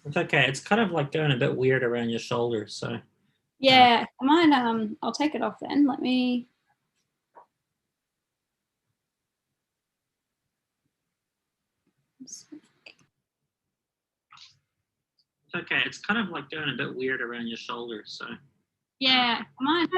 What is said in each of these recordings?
It's okay. It's kind of like going a bit weird around your shoulders. So Yeah, I might, I'll take it off then. Let me. it's okay. It's kind of like going a bit weird around your shoulders. So Yeah, I might.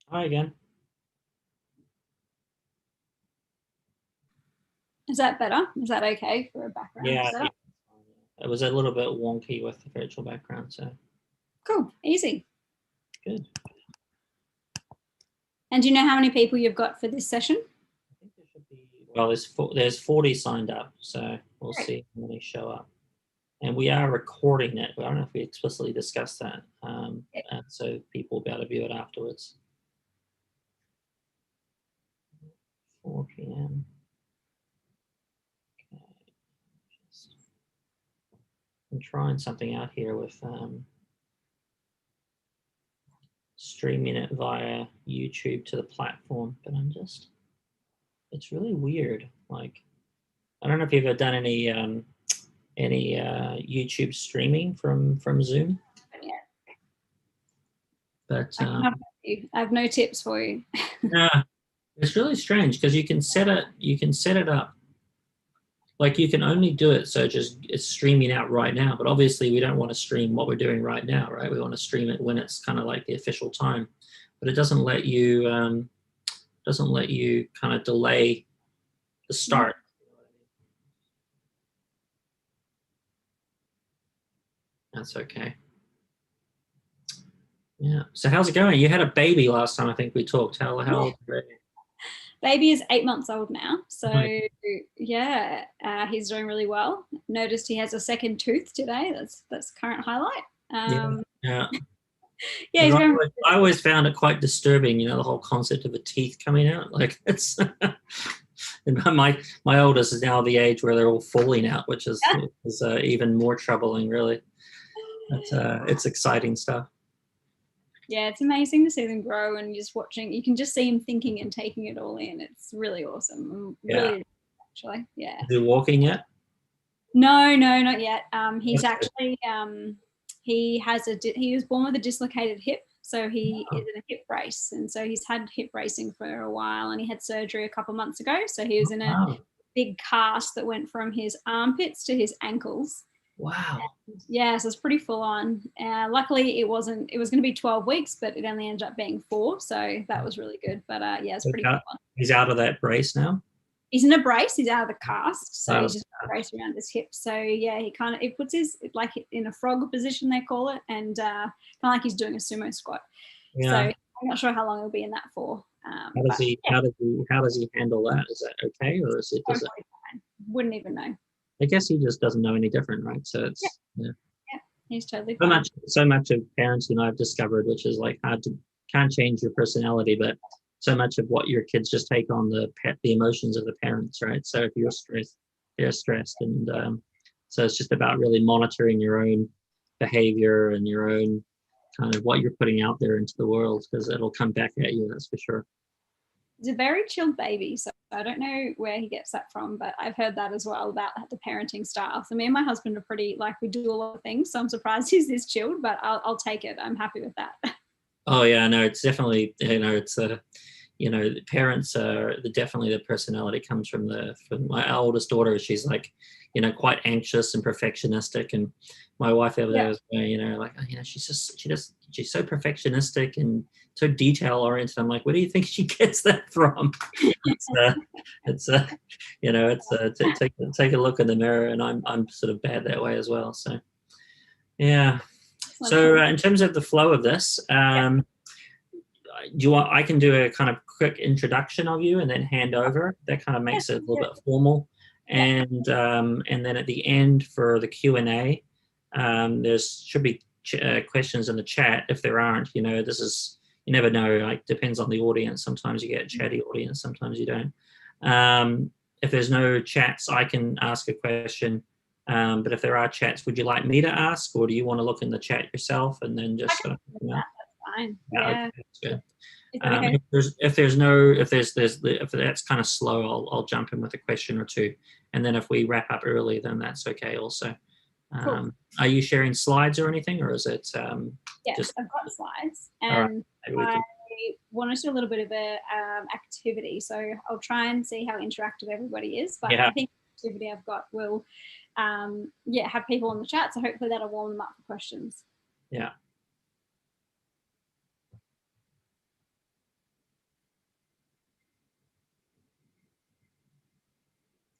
hi again. Is that better? Is that okay for a background Yeah, setup? it was a little bit wonky with the virtual background. So Cool, easy. good. And do you know how many people you've got for this session? I think there should be. Well, there's 40 signed up, so we'll Great. see how many show up. And we are recording it. I don't know if we explicitly discussed that, and so people will be able to view it afterwards. 4 p.m. Okay. I'm trying something out here with streaming it via YouTube to the platform, but it's really weird. Like, I don't know if you've ever done any YouTube streaming from Zoom. Yeah. But I have no tips for you. yeah, it's really strange because you can set it up. Like you can only do it so it's streaming out right now, but obviously we don't want to stream what we're doing right now, right? We want to stream it when it's kind of like the official time, but it doesn't let you kind of delay the start. That's okay. Yeah. So how's it going? You had a baby last time I think we talked. How old is the baby? Baby is 8 months old now, so yeah, he's doing really well. Noticed he has a second tooth today. That's current highlight. Yeah. Yeah, he's going. I always found it quite disturbing, the whole concept of a teeth coming out. Like it's and my oldest is now the age where they're all falling out, which is even more troubling, really. But it's exciting stuff. Yeah, it's amazing to see them grow and just watching. You can just see him thinking and taking it all in. It's really awesome. Really, actually, yeah. Is he walking yet? No, not yet. He's actually he was born with a dislocated hip, so he is in a hip brace, and so he's had hip bracing for a while, and he had surgery a couple months ago. So he was in a big cast that went from his armpits to his ankles. Wow. Yeah, so it's pretty full on. Luckily, it was going to be 12 weeks, but it only ended up being 4. So that was really good. But yeah, it's pretty full on. He's out of that brace now? He's in a brace. He's out of the cast. So he's just braced around his hip. So yeah, it puts his like in a frog position, they call it. And kind of like he's doing a sumo squat. Yeah. So I'm not sure how long he'll be in that for. How does he handle that? Is that okay? Or is it, fine. Wouldn't even know. I guess he just doesn't know any different, right? So it's yeah. He's totally fine. So much of parenting I've discovered, which is like can't change your personality, but so much of what your kids just take on the emotions of the parents, right? So if you're stressed, they're stressed, and so it's just about really monitoring your own behavior and your own kind of what you're putting out there into the world, because it'll come back at you, that's for sure. He's a very chilled baby, so I don't know where he gets that from, but I've heard that as well about the parenting style. So me and my husband are pretty, like, we do a lot of things, so I'm surprised he's this chilled, but I'll take it. I'm happy with that. Oh yeah, no, it's definitely, it's the parents are definitely, the personality comes from my oldest daughter. She's like, quite anxious and perfectionistic, and my wife the other day was going, like, she's so perfectionistic and so detail oriented. I'm like, where do you think she gets that from? Take a look in the mirror, and I'm sort of bad that way as well. So yeah. So in terms of the flow of this, I can do a kind of quick introduction of you and then hand over. That kind of makes it a little bit formal. And then at the end for the Q&A, there should be questions in the chat. If there aren't, this is, you never know, like, depends on the audience. Sometimes you get a chatty audience, sometimes you don't. If there's no chats, I can ask a question. But if there are chats, would you like me to ask, or do you want to look in the chat yourself and then just That's fine. yeah. Okay, that's good. Okay. If that's kind of slow, I'll jump in with a question or two, and then if we wrap up early, then that's okay also. Cool. Are you sharing slides or anything, or is it yes, I've got slides, and I want to do a little bit of a activity, so I'll try and see how interactive everybody is, but I think the activity I've got will have people in the chat, so hopefully that'll warm them up for questions. Yeah.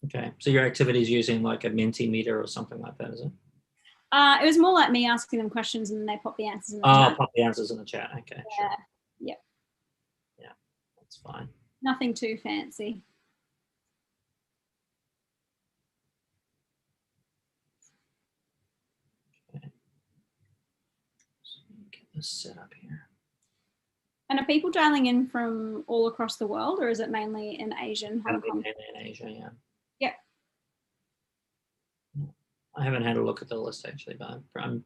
Okay, so your activity is using like a Mentimeter or something like that, is it? It was more like me asking them questions and then they pop the answers in the chat. Oh, pop the answers in the chat. Okay, sure. Yeah. Yeah, that's fine. Nothing too fancy. Okay. So get this set up here. And are people dialing in from all across the world, or is it mainly in Asia and Hong Kong? Mainly in Asia, yeah. Yep. I haven't had a look at the list actually, but I'm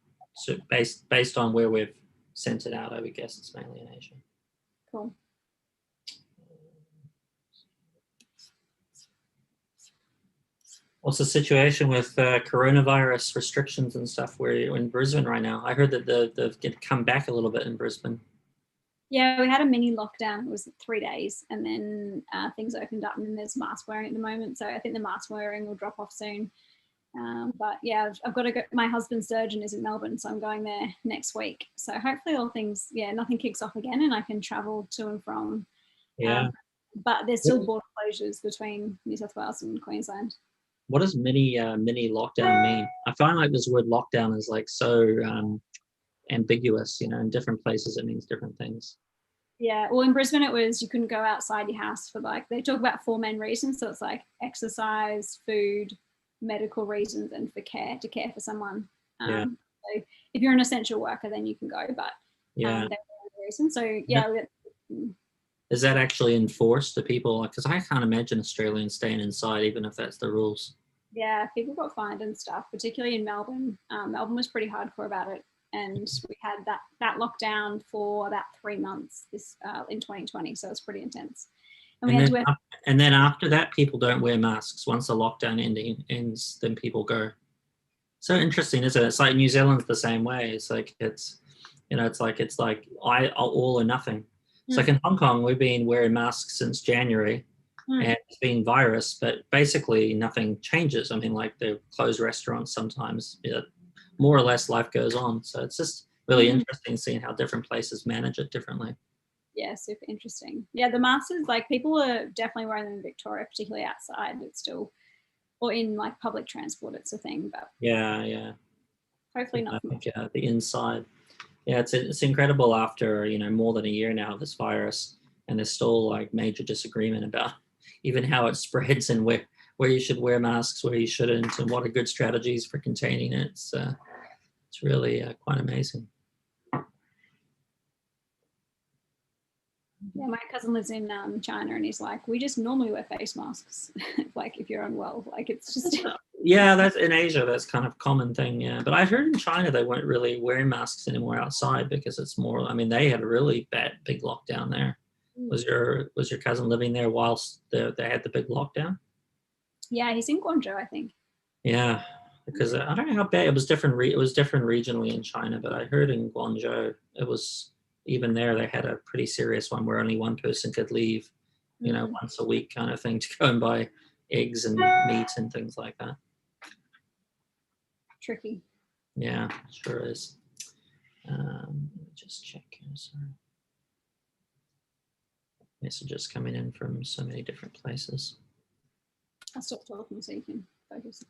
based on where we've sent it out, I would guess it's mainly in Asia. Cool. What's the situation with coronavirus restrictions and stuff where you're in Brisbane right now? I heard that they've come back a little bit in Brisbane. Yeah, we had a mini lockdown. It was 3 days, and then things opened up, and then there's mask wearing at the moment. So I think the mask wearing will drop off soon. But yeah, I've got to go. My husband's surgeon is in Melbourne, so I'm going there next week. So hopefully all things, nothing kicks off again, and I can travel to and from. Yeah. But there's still border closures between New South Wales and Queensland. What does mini lockdown mean? I find like this word lockdown is like so ambiguous. In different places it means different things. Yeah, well, in Brisbane it was you couldn't go outside your house for they talk about 4 main reasons. So it's like exercise, food, medical reasons, and to care for someone. So if you're an essential worker, then you can go, but they're the reason. So is that actually enforced to people? Because I can't imagine Australians staying inside even if that's the rules. Yeah, people got fined and stuff, particularly in Melbourne. Melbourne was pretty hardcore about it, and we had that lockdown for about 3 months in 2020, so it's pretty intense. And then after that, people don't wear masks. Once the lockdown ends, then people go. So interesting, isn't it? It's like New Zealand's the same way. It's like it's like all or nothing. It's like in Hong Kong, we've been wearing masks since January, and it's been virus, but basically nothing changes. I mean, like they close restaurants sometimes. More or less, life goes on. So it's just really interesting seeing how different places manage it differently. Yeah, super interesting. Yeah, the masks, like people are definitely wearing them in Victoria, particularly outside. It's still, or in like public transport, it's a thing. But yeah. Hopefully not. I think the inside. Yeah, it's incredible after more than a year now of this virus, and there's still like major disagreement about even how it spreads and where you should wear masks, where you shouldn't, and what are good strategies for containing it. It's really quite amazing. Yeah, my cousin lives in China, and he's like, we just normally wear face masks, like if you're unwell, like it's just. Yeah, that's in Asia. That's kind of a common thing. Yeah, but I heard in China they weren't really wearing masks anymore outside because it's more. I mean, they had a really big lockdown there. Was your cousin living there whilst they had the big lockdown? Yeah, he's in Guangzhou, I think. Yeah, because I don't know how bad it was. Different. It was different regionally in China, but I heard in Guangzhou it was even there. They had a pretty serious one where only one person could leave, once a week, kind of thing, to go and buy eggs and meat and things like that. Tricky. Yeah, sure is. Let me just check here. Sorry. Messages coming in from so many different places. I'll stop talking so you can focus.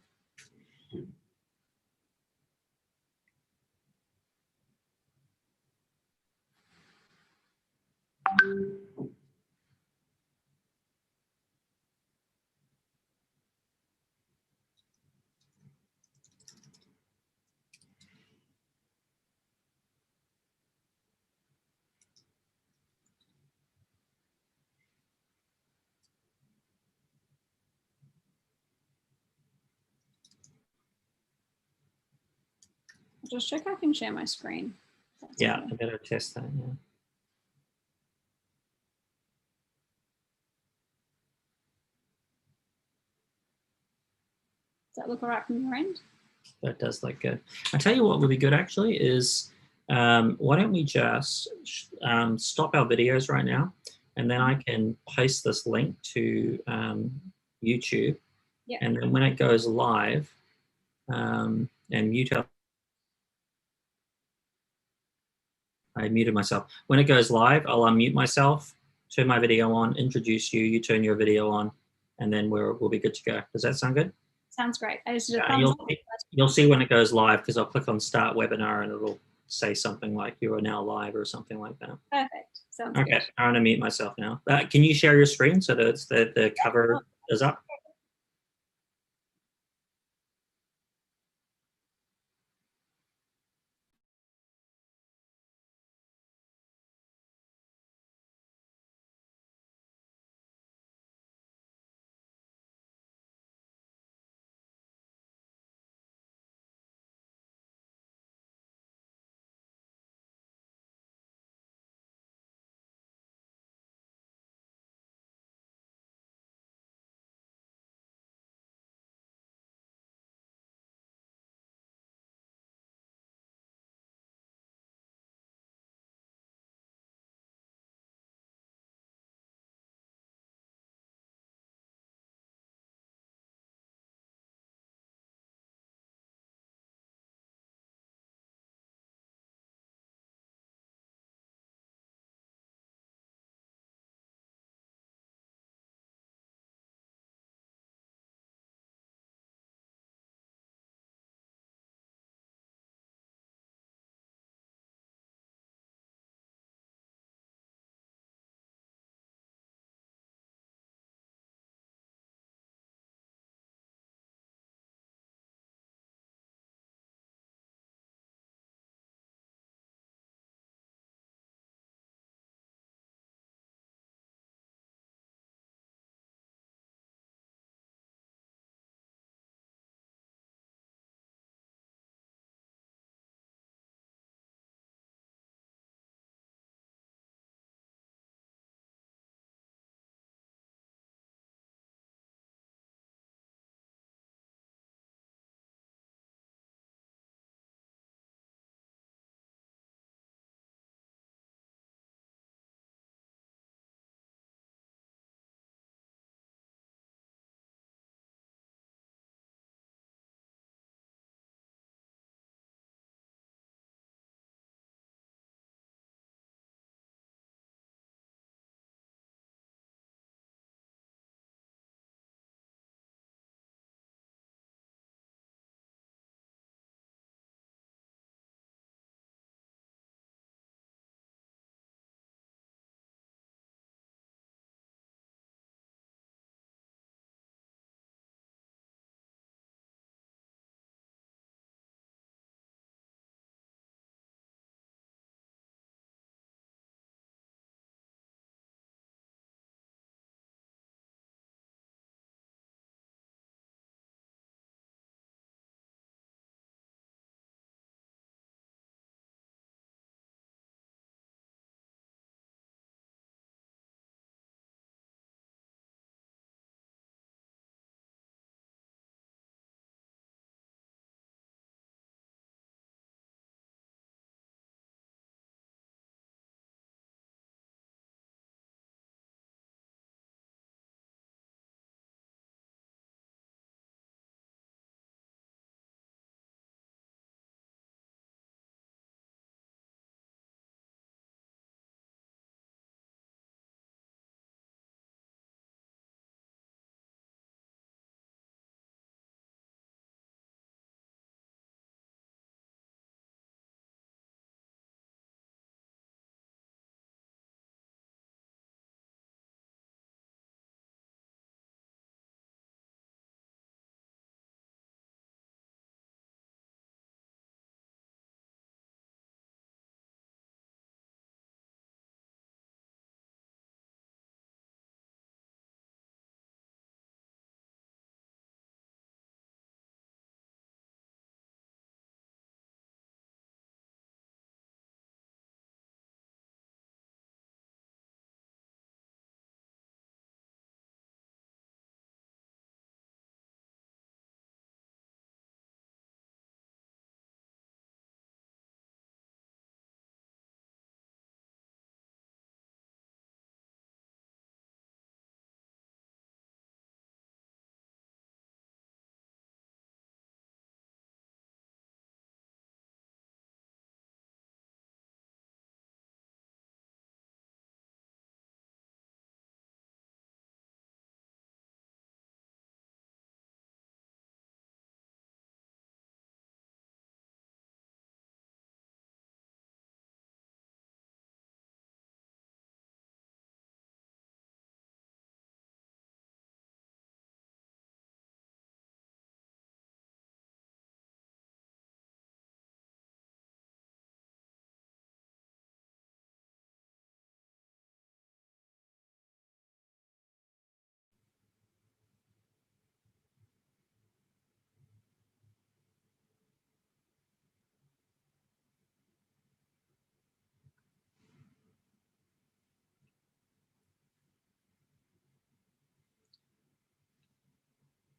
Just check I can share my screen. Yeah, I better test that. Yeah. Does that look all right from your end? That does look good. I tell you what would be good actually is why don't we just stop our videos right now, and then I can paste this link to YouTube, and then when it goes live, and mute up. I muted myself. When it goes live, I'll unmute myself, turn my video on, introduce you, you turn your video on, and then we'll be good to go. Does that sound good? Sounds great. I just did a thumbs up. You'll see when it goes live because I'll click on start webinar and it'll say something like you are now live or something like that. Perfect. Sounds okay, good. I'm going to mute myself now. Can you share your screen so that the cover is up?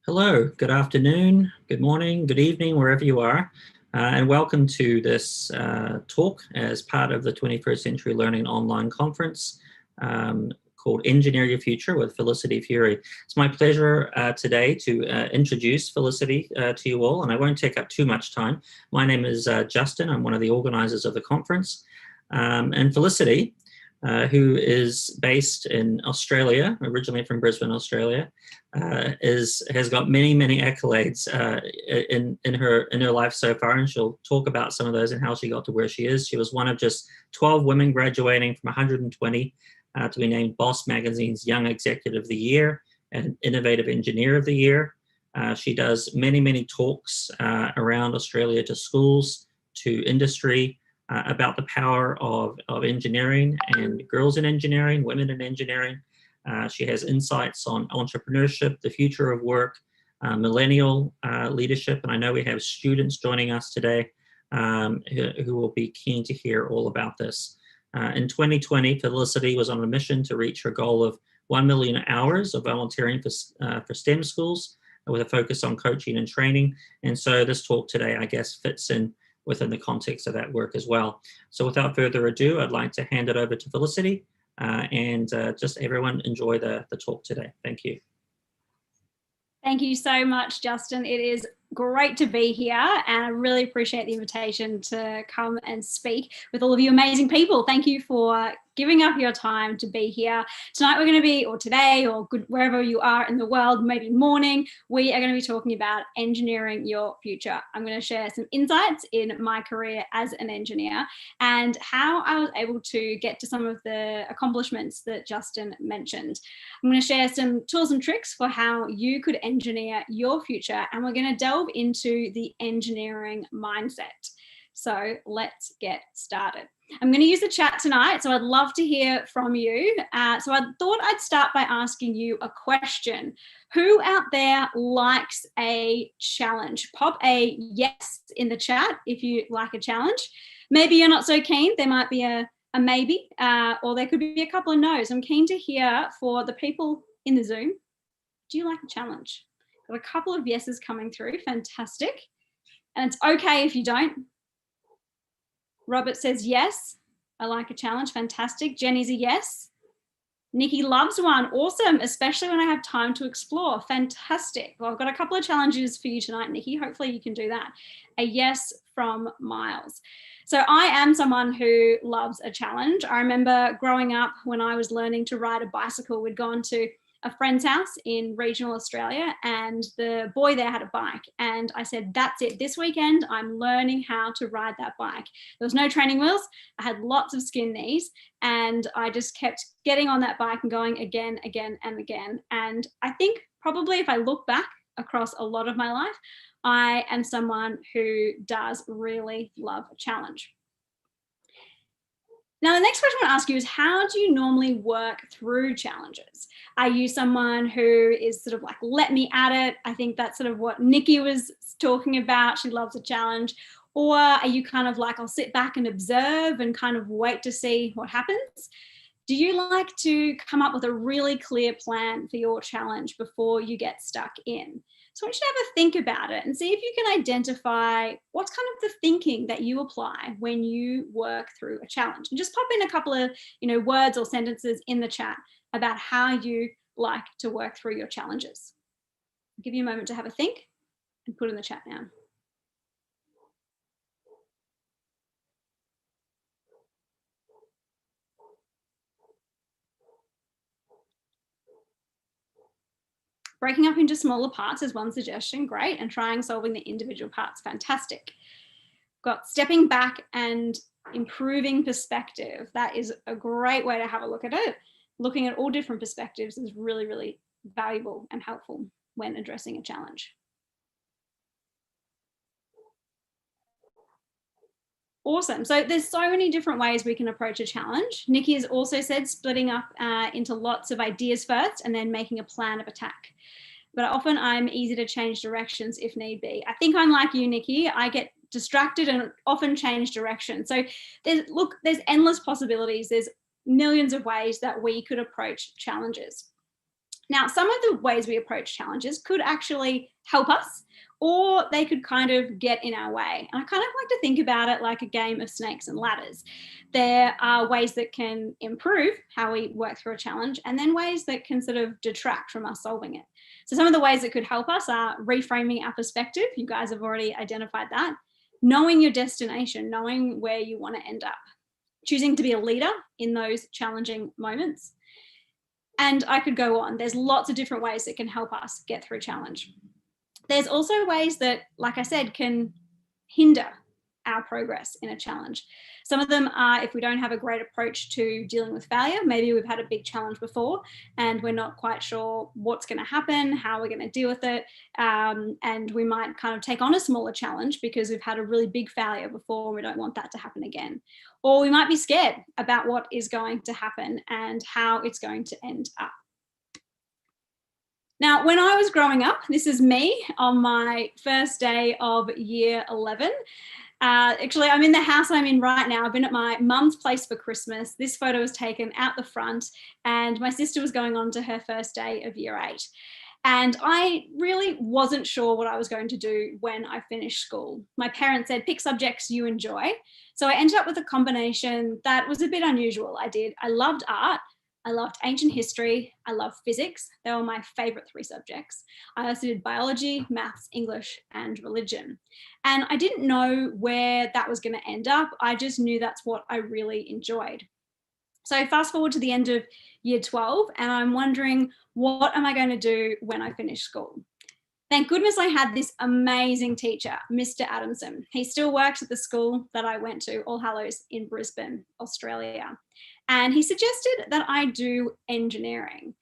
Hello, good afternoon, good morning, good evening, wherever you are, and welcome to this talk as part of the 21st Century Learning Online Conference called Engineer Your Future with Felicity Furey. It's my pleasure today to introduce Felicity to you all, and I won't take up too much time. My name is Justin. I'm one of the organizers of the conference, and Felicity, who is based in Australia, originally from Brisbane, Australia, has got many accolades in her life so far, and she'll talk about some of those and how she got to where she is. She was one of just 12 women graduating from 120 to be named Boss Magazine's Young Executive of the Year and Innovative Engineer of the Year. She does many talks around Australia to schools, to industry, about the power of engineering and girls in engineering, women in engineering. She has insights on entrepreneurship, the future of work, millennial leadership, and I know we have students joining us today who will be keen to hear all about this. In 2020, Felicity was on a mission to reach her goal of 1 million hours of volunteering for STEM schools with a focus on coaching and training. And so this talk today, I guess, fits in within the context of that work as well. So without further ado, I'd like to hand it over to Felicity and just everyone enjoy the talk today. Thank you. Thank you so much, Justin. It is great to be here, and I really appreciate the invitation to come and speak with all of you amazing people. Thank you for giving up your time to be here. Tonight we're going to be, or today, or wherever you are in the world, maybe morning, we are going to be talking about engineering your future. I'm going to share some insights in my career as an engineer and how I was able to get to some of the accomplishments that Justin mentioned. I'm going to share some tools and tricks for how you could engineer your future, and we're going to delve into the engineering mindset. So let's get started. I'm going to use the chat tonight, so I'd love to hear from you. So I thought I'd start by asking you a question. Who out there likes a challenge? Pop a yes in the chat if you like a challenge. Maybe you're not so keen. There might be a maybe, or there could be a couple of no's. I'm keen to hear for the people in the Zoom. Do you like a challenge? Got a couple of yeses coming through. Fantastic. And it's okay if you don't. Robert says yes. I like a challenge. Fantastic. Jenny's a yes. Nikki loves one. Awesome, especially when I have time to explore. Fantastic. Well, I've got a couple of challenges for you tonight, Nikki. Hopefully you can do that. A yes from Miles. So I am someone who loves a challenge. I remember growing up when I was learning to ride a bicycle, we'd gone to a friend's house in regional Australia, and the boy there had a bike, and I said, that's it, this weekend I'm learning how to ride that bike. There was no training wheels. I had lots of skin knees, and I just kept getting on that bike and going again and again. And I think probably if I look back across a lot of my life, I am someone who does really love a challenge. Now, the next question I want to ask you is, how do you normally work through challenges? Are you someone who is sort of like, let me at it? I think that's sort of what Nikki was talking about. She loves a challenge. Or are you kind of like, I'll sit back and observe and kind of wait to see what happens? Do you like to come up with a really clear plan for your challenge before you get stuck in? So I want you to have a think about it and see if you can identify what's kind of the thinking that you apply when you work through a challenge. And just pop in a couple of words or sentences in the chat about how you like to work through your challenges. I'll give you a moment to have a think and put in the chat now. Breaking up into smaller parts is one suggestion, great, and trying solving the individual parts, fantastic. Got stepping back and improving perspective. That is a great way to have a look at it. Looking at all different perspectives is really valuable and helpful when addressing a challenge. Awesome. So there's so many different ways we can approach a challenge. Nikki has also said splitting up into lots of ideas first and then making a plan of attack. But often I'm easy to change directions if need be. I think I'm like you, Nikki. I get distracted and often change direction. So there's endless possibilities. There's millions of ways that we could approach challenges. Now, some of the ways we approach challenges could actually help us, or they could kind of get in our way. And I kind of like to think about it like a game of snakes and ladders. There are ways that can improve how we work through a challenge, and then ways that can sort of detract from us solving it. So some of the ways that could help us are reframing our perspective. You guys have already identified that. Knowing your destination, knowing where you want to end up. Choosing to be a leader in those challenging moments. And I could go on. There's lots of different ways that can help us get through challenge. There's also ways that, like I said, can hinder our progress in a challenge. Some of them are if we don't have a great approach to dealing with failure. Maybe we've had a big challenge before and we're not quite sure what's going to happen, how we're going to deal with it. And we might kind of take on a smaller challenge because we've had a really big failure before and we don't want that to happen again. Or we might be scared about what is going to happen and how it's going to end up. Now, when I was growing up, this is me on my first day of year 11. Actually, I'm in the house I'm in right now. I've been at my mum's place for Christmas. This photo was taken out the front, and my sister was going on to her first day of year 8. And I really wasn't sure what I was going to do when I finished school. My parents said, pick subjects you enjoy. So I ended up with a combination that was a bit unusual. I loved art. I loved ancient history. I loved physics. They were my favorite 3 subjects. I also did biology, maths, English, and religion. And I didn't know where that was going to end up. I just knew that's what I really enjoyed. So fast forward to the end of year 12, and I'm wondering, what am I going to do when I finish school? Thank goodness I had this amazing teacher, Mr. Adamson. He still works at the school that I went to, All Hallows in Brisbane, Australia. And he suggested that I do engineering.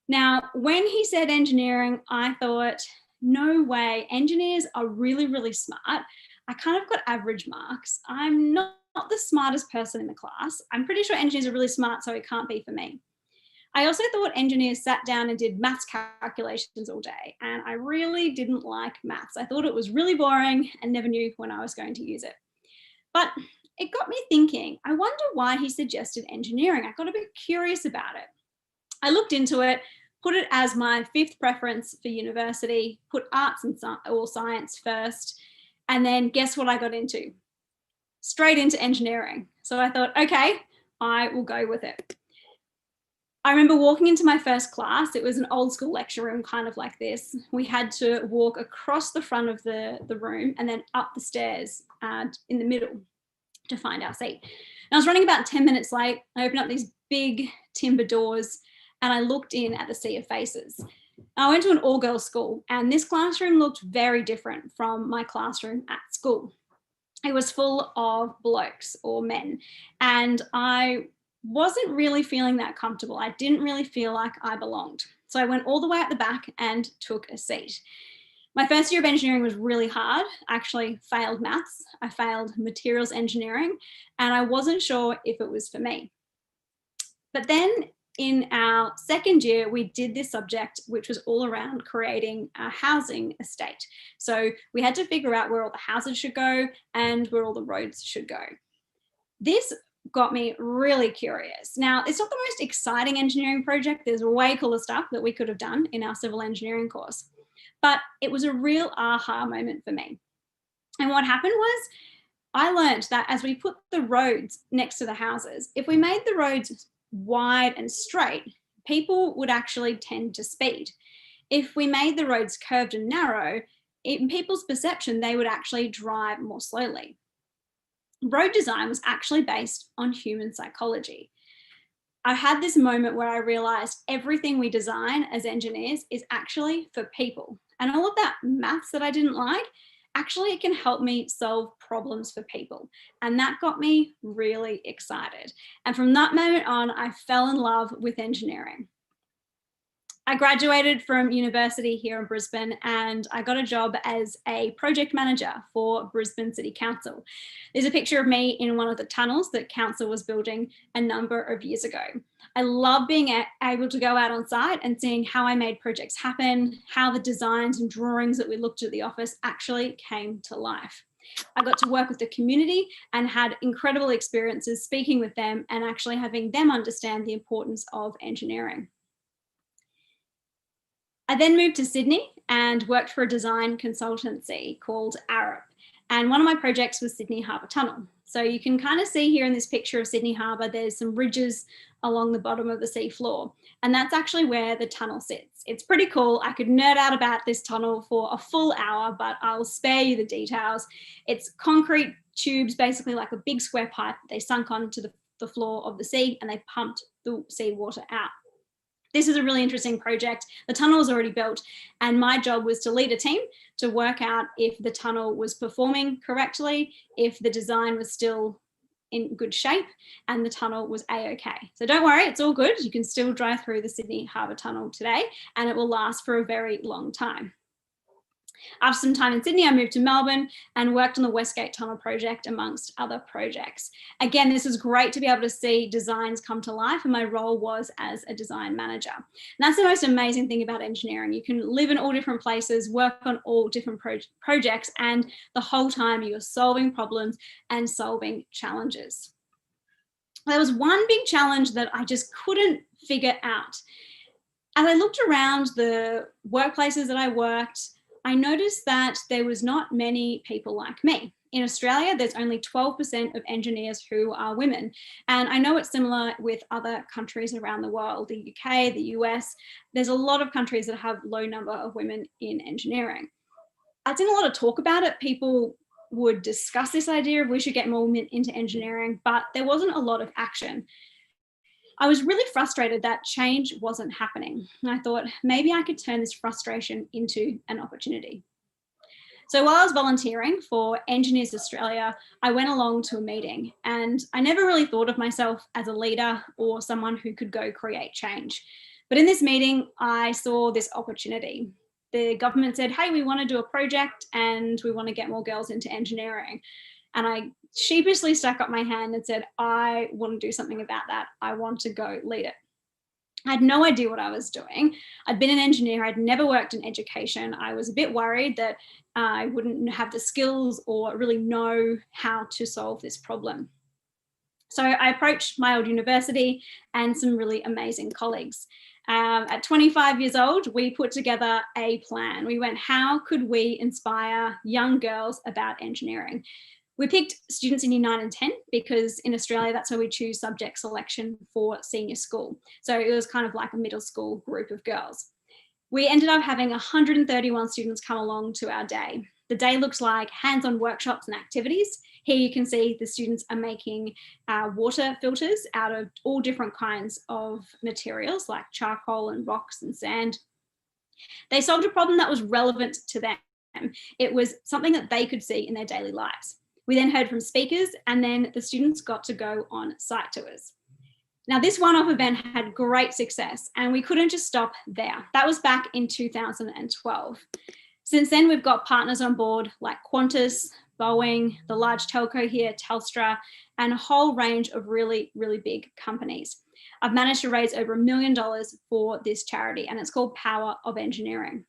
Now, when he said engineering, I thought, no way, engineers are really, really smart. I kind of got average marks. I'm not the smartest person in the class. I'm pretty sure engineers are really smart, so it can't be for me. I also thought engineers sat down and did maths calculations all day, and I really didn't like maths. I thought it was really boring and never knew when I was going to use it. But it got me thinking, I wonder why he suggested engineering. I got a bit curious about it. I looked into it, put it as my 5th preference for university, put arts and or science first, and then guess what I got into? Straight into engineering. So I thought, okay, I will go with it. I remember walking into my first class. It was an old school lecture room, kind of like this. We had to walk across the front of the room and then up the stairs in the middle to find our seat. And I was running about 10 minutes late. I opened up these big timber doors and I looked in at the sea of faces. I went to an all-girls school, and this classroom looked very different from my classroom at school. It was full of blokes or men, and I wasn't really feeling that comfortable. I didn't really feel like I belonged. So I went all the way at the back and took a seat. My first year of engineering was really hard. I actually failed maths. I failed materials engineering, and I wasn't sure if it was for me. But then in our second year, we did this subject, which was all around creating a housing estate. So we had to figure out where all the houses should go and where all the roads should go. This got me really curious. Now, it's not the most exciting engineering project. There's way cooler stuff that we could have done in our civil engineering course, but it was a real aha moment for me. And what happened was I learned that as we put the roads next to the houses, if we made the roads wide and straight, people would actually tend to speed. If we made the roads curved and narrow, in people's perception, they would actually drive more slowly. Road design was actually based on human psychology. I had this moment where I realized everything we design as engineers is actually for people. And all of that maths that I didn't like, actually it can help me solve problems for people. And that got me really excited. And from that moment on, I fell in love with engineering. I graduated from university here in Brisbane, and I got a job as a project manager for Brisbane City Council. There's a picture of me in one of the tunnels that council was building a number of years ago. I love being able to go out on site and seeing how I made projects happen, how the designs and drawings that we looked at the office actually came to life. I got to work with the community and had incredible experiences speaking with them and actually having them understand the importance of engineering. I then moved to Sydney and worked for a design consultancy called Arup. And one of my projects was Sydney Harbour Tunnel. So you can kind of see here in this picture of Sydney Harbour, there's some ridges along the bottom of the sea floor. And that's actually where the tunnel sits. It's pretty cool. I could nerd out about this tunnel for a full hour, but I'll spare you the details. It's concrete tubes, basically like a big square pipe. They sunk onto the floor of the sea and they pumped the seawater out. This is a really interesting project. The tunnel was already built and my job was to lead a team to work out if the tunnel was performing correctly, if the design was still in good shape and the tunnel was a-okay. So don't worry, it's all good. You can still drive through the Sydney Harbour Tunnel today and it will last for a very long time. After some time in Sydney, I moved to Melbourne and worked on the Westgate Tunnel project amongst other projects. Again, this is great to be able to see designs come to life, and my role was as a design manager. And that's the most amazing thing about engineering. You can live in all different places, work on all different projects, and the whole time you're solving problems and solving challenges. There was one big challenge that I just couldn't figure out. As I looked around the workplaces that I worked, I noticed that there was not many people like me. In Australia, there's only 12% of engineers who are women. And I know it's similar with other countries around the world, the UK, the US. There's a lot of countries that have low number of women in engineering. I've seen a lot of talk about it. People would discuss this idea of we should get more women into engineering, but there wasn't a lot of action. I was really frustrated that change wasn't happening. And I thought maybe I could turn this frustration into an opportunity. So while I was volunteering for Engineers Australia, I went along to a meeting and I never really thought of myself as a leader or someone who could go create change. But in this meeting, I saw this opportunity. The government said, hey, we want to do a project and we want to get more girls into engineering. And I sheepishly stuck up my hand and said, I want to do something about that. I want to go lead it. I had no idea what I was doing. I'd been an engineer. I'd never worked in education. I was a bit worried that I wouldn't have the skills or really know how to solve this problem. So I approached my old university and some really amazing colleagues. At 25 years old, we put together a plan. We went, how could we inspire young girls about engineering? We picked students in year 9 and 10 because in Australia, that's where we choose subject selection for senior school. So it was kind of like a middle school group of girls. We ended up having 131 students come along to our day. The day looks like hands-on workshops and activities. Here you can see the students are making water filters out of all different kinds of materials like charcoal and rocks and sand. They solved a problem that was relevant to them. It was something that they could see in their daily lives. We then heard from speakers and then the students got to go on site tours. Now this one-off event had great success and we couldn't just stop there. That was back in 2012. Since then, we've got partners on board like Qantas, Boeing, the large telco here, Telstra, and a whole range of really, really big companies. I've managed to raise over $1 million for this charity and it's called Power of Engineering.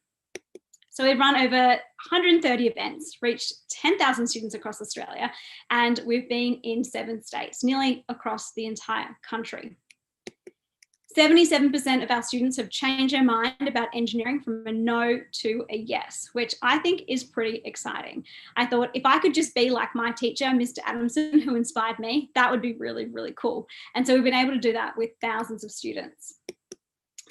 So we've run over 130 events, reached 10,000 students across Australia, and we've been in 7 states, nearly across the entire country. 77% of our students have changed their mind about engineering from a no to a yes, which I think is pretty exciting. I thought if I could just be like my teacher, Mr. Adamson, who inspired me, that would be really, really cool. And so we've been able to do that with thousands of students.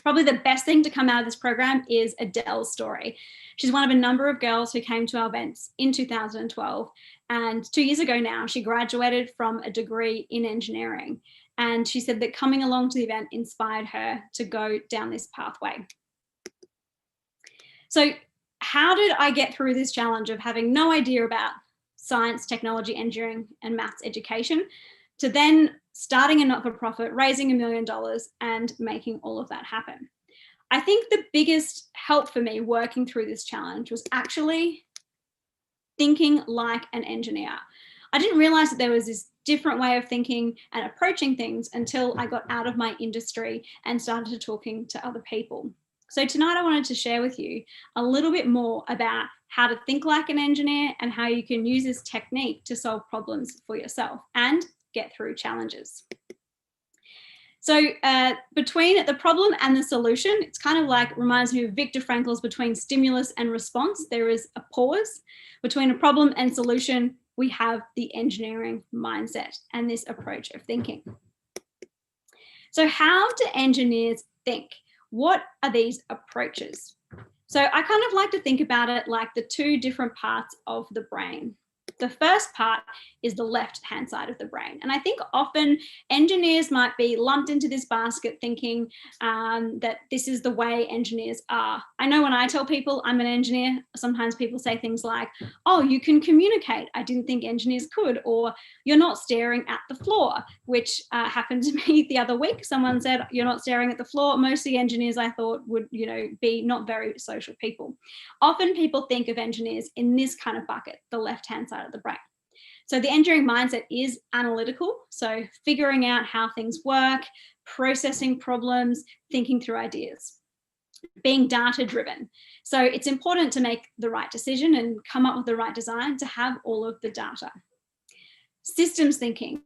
Probably the best thing to come out of this program is Adele's story. She's one of a number of girls who came to our events in 2012. And 2 years ago now, she graduated from a degree in engineering. And she said that coming along to the event inspired her to go down this pathway. So how did I get through this challenge of having no idea about science, technology, engineering, and maths education to then starting a not-for-profit, raising $1 million and making all of that happen? I think the biggest help for me working through this challenge was actually thinking like an engineer. I didn't realize that there was this different way of thinking and approaching things until I got out of my industry and started talking to other people. So tonight I wanted to share with you a little bit more about how to think like an engineer and how you can use this technique to solve problems for yourself and get through challenges. So between the problem and the solution, it's kind of like, reminds me of Viktor Frankl's between stimulus and response. There is a pause. Between a problem and solution, we have the engineering mindset and this approach of thinking. So how do engineers think? What are these approaches? So I kind of like to think about it like the two different parts of the brain. The first part is the left-hand side of the brain. And I think often engineers might be lumped into this basket thinking that this is the way engineers are. I know when I tell people I'm an engineer, sometimes people say things like, oh, you can communicate. I didn't think engineers could. Or you're not staring at the floor, which happened to me the other week. Someone said, you're not staring at the floor. Most of the engineers I thought would, be not very social people. Often people think of engineers in this kind of bucket, the left-hand side of the brain. So the engineering mindset is analytical, so figuring out how things work, processing problems, thinking through ideas, being data driven. So it's important to make the right decision and come up with the right design to have all of the data. Systems thinking.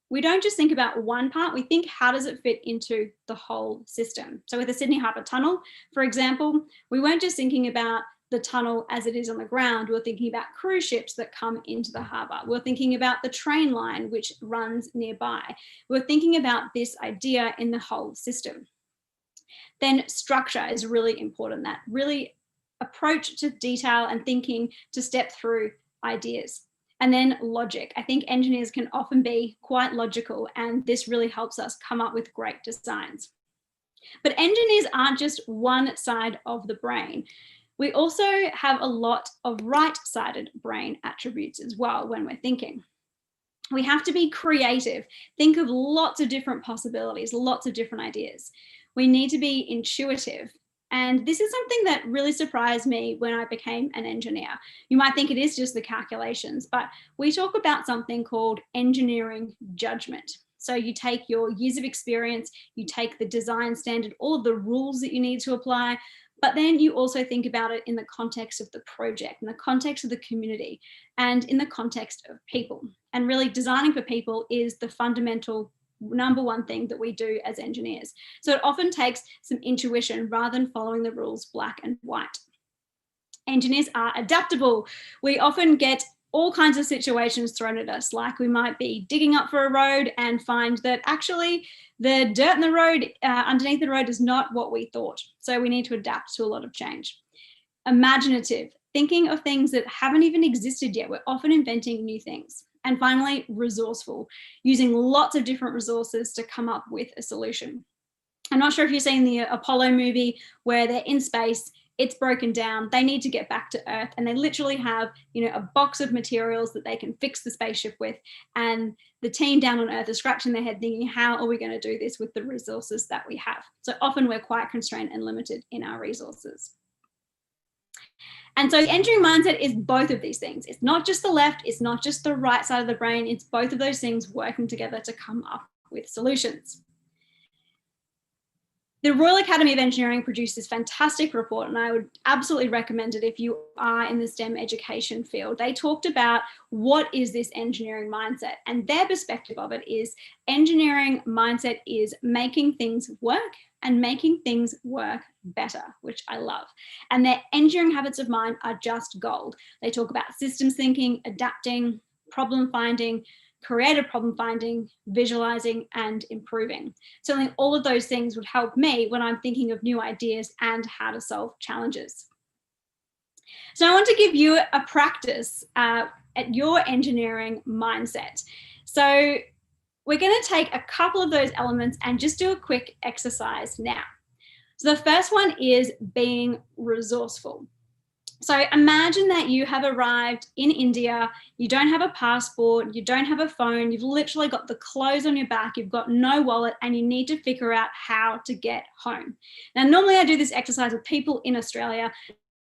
We don't just think about one part, we think how does it fit into the whole system. So with the Sydney Harbour Tunnel, for example, we weren't just thinking about the tunnel as it is on the ground. We're thinking about cruise ships that come into the harbour. We're thinking about the train line which runs nearby. We're thinking about this idea in the whole system. Then structure is really important, that really approach to detail and thinking to step through ideas. And then logic. I think engineers can often be quite logical, and this really helps us come up with great designs. But engineers aren't just one side of the brain. We also have a lot of right-sided brain attributes as well when we're thinking. We have to be creative, think of lots of different possibilities, lots of different ideas. We need to be intuitive. And this is something that really surprised me when I became an engineer. You might think it is just the calculations, but we talk about something called engineering judgment. So you take your years of experience, you take the design standard, all of the rules that you need to apply, but then you also think about it in the context of the project, in the context of the community, and in the context of people. And really designing for people is the fundamental number one thing that we do as engineers. So it often takes some intuition rather than following the rules black and white. Engineers are adaptable. We often get all kinds of situations thrown at us, like we might be digging up for a road and find that actually the dirt in the road, underneath the road is not what we thought. So we need to adapt to a lot of change. Imaginative, thinking of things that haven't even existed yet. We're often inventing new things. And finally, resourceful, using lots of different resources to come up with a solution. I'm not sure if you've seen the Apollo movie where they're in space, it's broken down, they need to get back to Earth, and they literally have, a box of materials that they can fix the spaceship with. And the team down on Earth is scratching their head thinking, how are we going to do this with the resources that we have? So often we're quite constrained and limited in our resources. And so the engineering mindset is both of these things. It's not just the left, it's not just the right side of the brain, it's both of those things working together to come up with solutions. The Royal Academy of Engineering produced this fantastic report, and I would absolutely recommend it if you are in the STEM education field. They talked about what is this engineering mindset, and their perspective of it is engineering mindset is making things work and making things work better, which I love. And their engineering habits of mind are just gold. They talk about systems thinking, adapting, problem finding, creative problem finding, visualizing, and improving. So I think all of those things would help me when I'm thinking of new ideas and how to solve challenges. So I want to give you a practice at your engineering mindset. So we're going to take a couple of those elements and just do a quick exercise now. So the first one is being resourceful. So imagine that you have arrived in India, you don't have a passport, you don't have a phone, you've literally got the clothes on your back, you've got no wallet, and you need to figure out how to get home. Now, normally I do this exercise with people in Australia,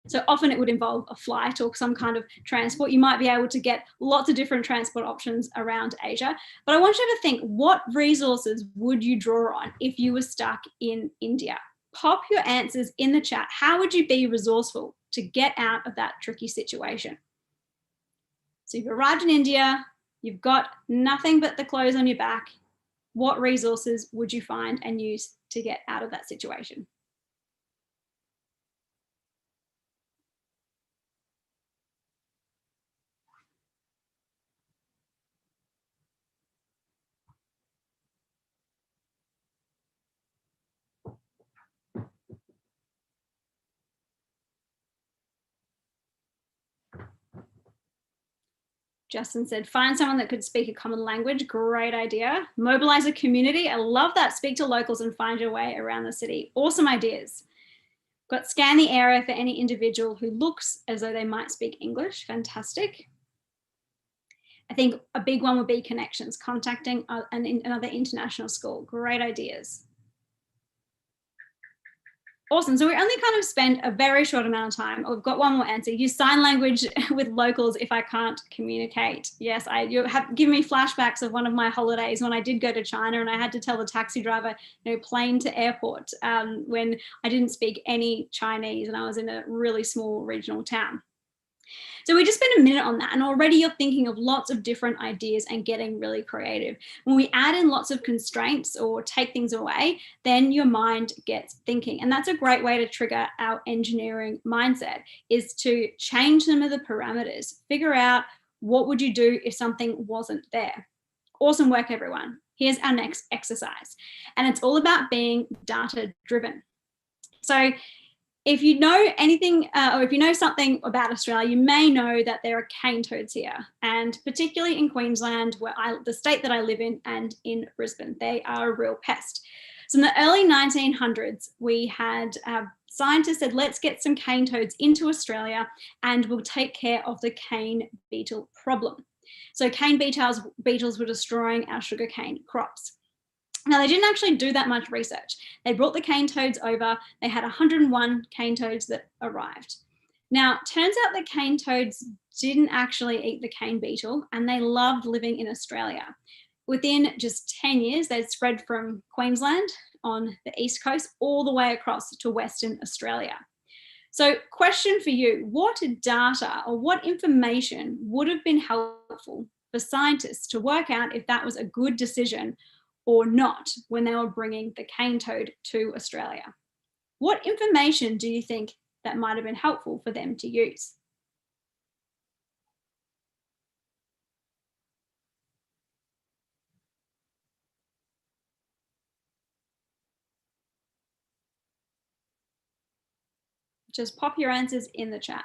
so often it would involve a flight or some kind of transport. You might be able to get lots of different transport options around Asia, but I want you to think, what resources would you draw on if you were stuck in India? Pop your answers in the chat. How would you be resourceful to get out of that tricky situation? So you've arrived in India, you've got nothing but the clothes on your back. what resources would you find and use to get out of that situation? Justin said, find someone that could speak a common language. Great idea. Mobilize a community. I love that. Speak to locals and find your way around the city. Awesome ideas. Got scan the area for any individual who looks as though they might speak English. Fantastic. I think a big one would be connections, contacting another international school. Great ideas. Awesome. So we only kind of spent a very short amount of time. Oh, we've got one more answer. Use sign language with locals if I can't communicate. Yes, you have given me flashbacks of one of my holidays when I did go to China and I had to tell the taxi driver, plane to airport, when I didn't speak any Chinese and I was in a really small regional town. So we just spent a minute on that, and already you're thinking of lots of different ideas and getting really creative. When we add in lots of constraints or take things away, then your mind gets thinking. And that's a great way to trigger our engineering mindset, is to change some of the parameters, figure out what would you do if something wasn't there. Awesome work, everyone. Here's our next exercise. And it's all about being data driven. So if you know anything, or if you know something about Australia, you may know that there are cane toads here, and particularly in Queensland, the state that I live in, and in Brisbane, they are a real pest. So in the early 1900s, we had scientists said, let's get some cane toads into Australia and we'll take care of the cane beetle problem. So cane beetles were destroying our sugarcane crops. Now, they didn't actually do that much research. They brought the cane toads over. They had 101 cane toads that arrived. Now, turns out the cane toads didn't actually eat the cane beetle, and they loved living in Australia. Within just 10 years, they'd spread from Queensland on the east coast all the way across to Western Australia. So, question for you, what data or what information would have been helpful for scientists to work out if that was a good decision or not when they were bringing the cane toad to Australia? What information do you think that might have been helpful for them to use? Just pop your answers in the chat.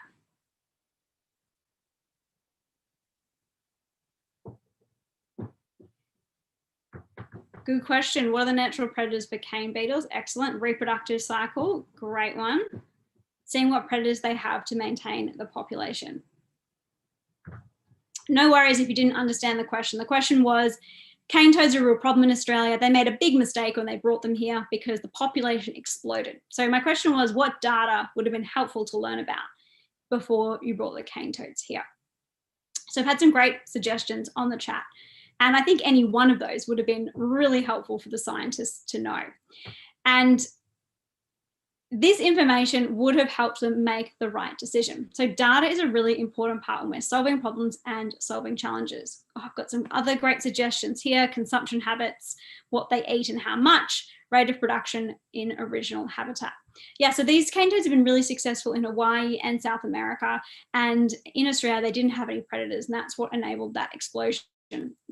Good question. What are the natural predators for cane beetles? Excellent. Reproductive cycle. Great one. Seeing what predators they have to maintain the population. No worries if you didn't understand the question. The question was, cane toads are a real problem in Australia. They made a big mistake when they brought them here because the population exploded. So my question was, what data would have been helpful to learn about before you brought the cane toads here? So I've had some great suggestions on the chat. And I think any one of those would have been really helpful for the scientists to know. And this information would have helped them make the right decision. So data is a really important part when we're solving problems and solving challenges. I've got some other great suggestions here: consumption habits, what they eat and how much, rate of production in original habitat. Yeah, so these cane toads have been really successful in Hawaii and South America, and in Australia, they didn't have any predators, and that's what enabled that explosion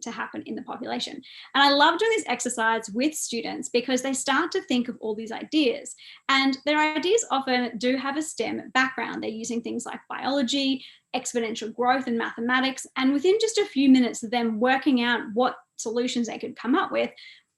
to happen in the population. And I love doing this exercise with students because they start to think of all these ideas, and their ideas often do have a STEM background. They're using things like biology, exponential growth, and mathematics, and within just a few minutes of them working out what solutions they could come up with,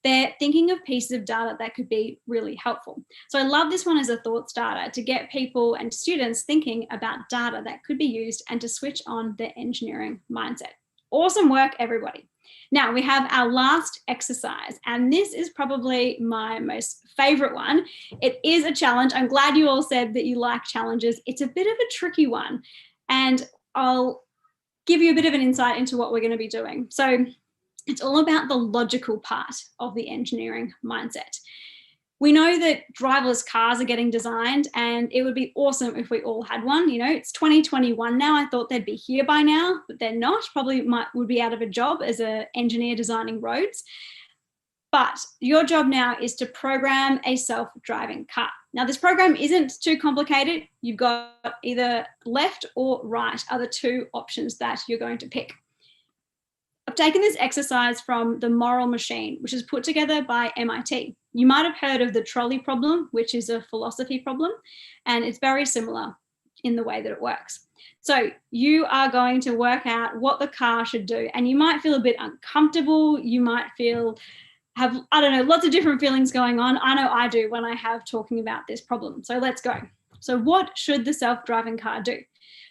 they're thinking of pieces of data that could be really helpful. So I love this one as a thought starter to get people and students thinking about data that could be used and to switch on their engineering mindset. Awesome work, everybody. Now we have our last exercise, and this is probably my most favorite one. It is a challenge. I'm glad you all said that you like challenges. It's a bit of a tricky one, and I'll give you a bit of an insight into what we're going to be doing. So it's all about the logical part of the engineering mindset. We know that driverless cars are getting designed, and it would be awesome if we all had one. You know, it's 2021 now. I thought they'd be here by now, but they're not. Probably would be out of a job as an engineer designing roads. But your job now is to program a self-driving car. Now, this program isn't too complicated. You've got either left or right are the two options that you're going to pick. I've taken this exercise from The Moral Machine, which is put together by MIT. You might have heard of the trolley problem, which is a philosophy problem, and it's very similar in the way that it works. So you are going to work out what the car should do, and you might feel a bit uncomfortable. You might have, I don't know, lots of different feelings going on. I know I do when I have talking about this problem. So let's go. So what should the self-driving car do?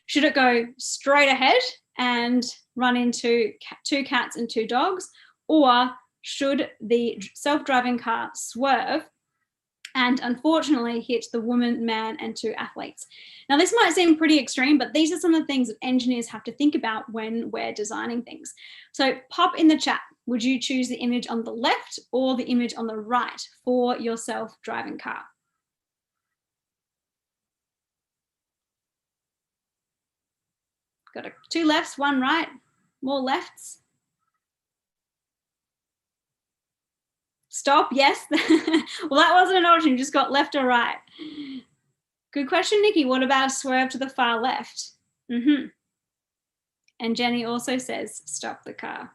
Should it go straight ahead and run into 2 cats and 2 dogs? Or should the self-driving car swerve and unfortunately hit the woman, man, and 2 athletes? Now, this might seem pretty extreme, but these are some of the things that engineers have to think about when we're designing things. So pop in the chat, would you choose the image on the left or the image on the right for your self-driving car? Got 2 lefts, 1 right, more lefts. Stop, yes. Well, that wasn't an option, you just got left or right. Good question, Nikki. What about a swerve to the far left? And Jenny also says, stop the car.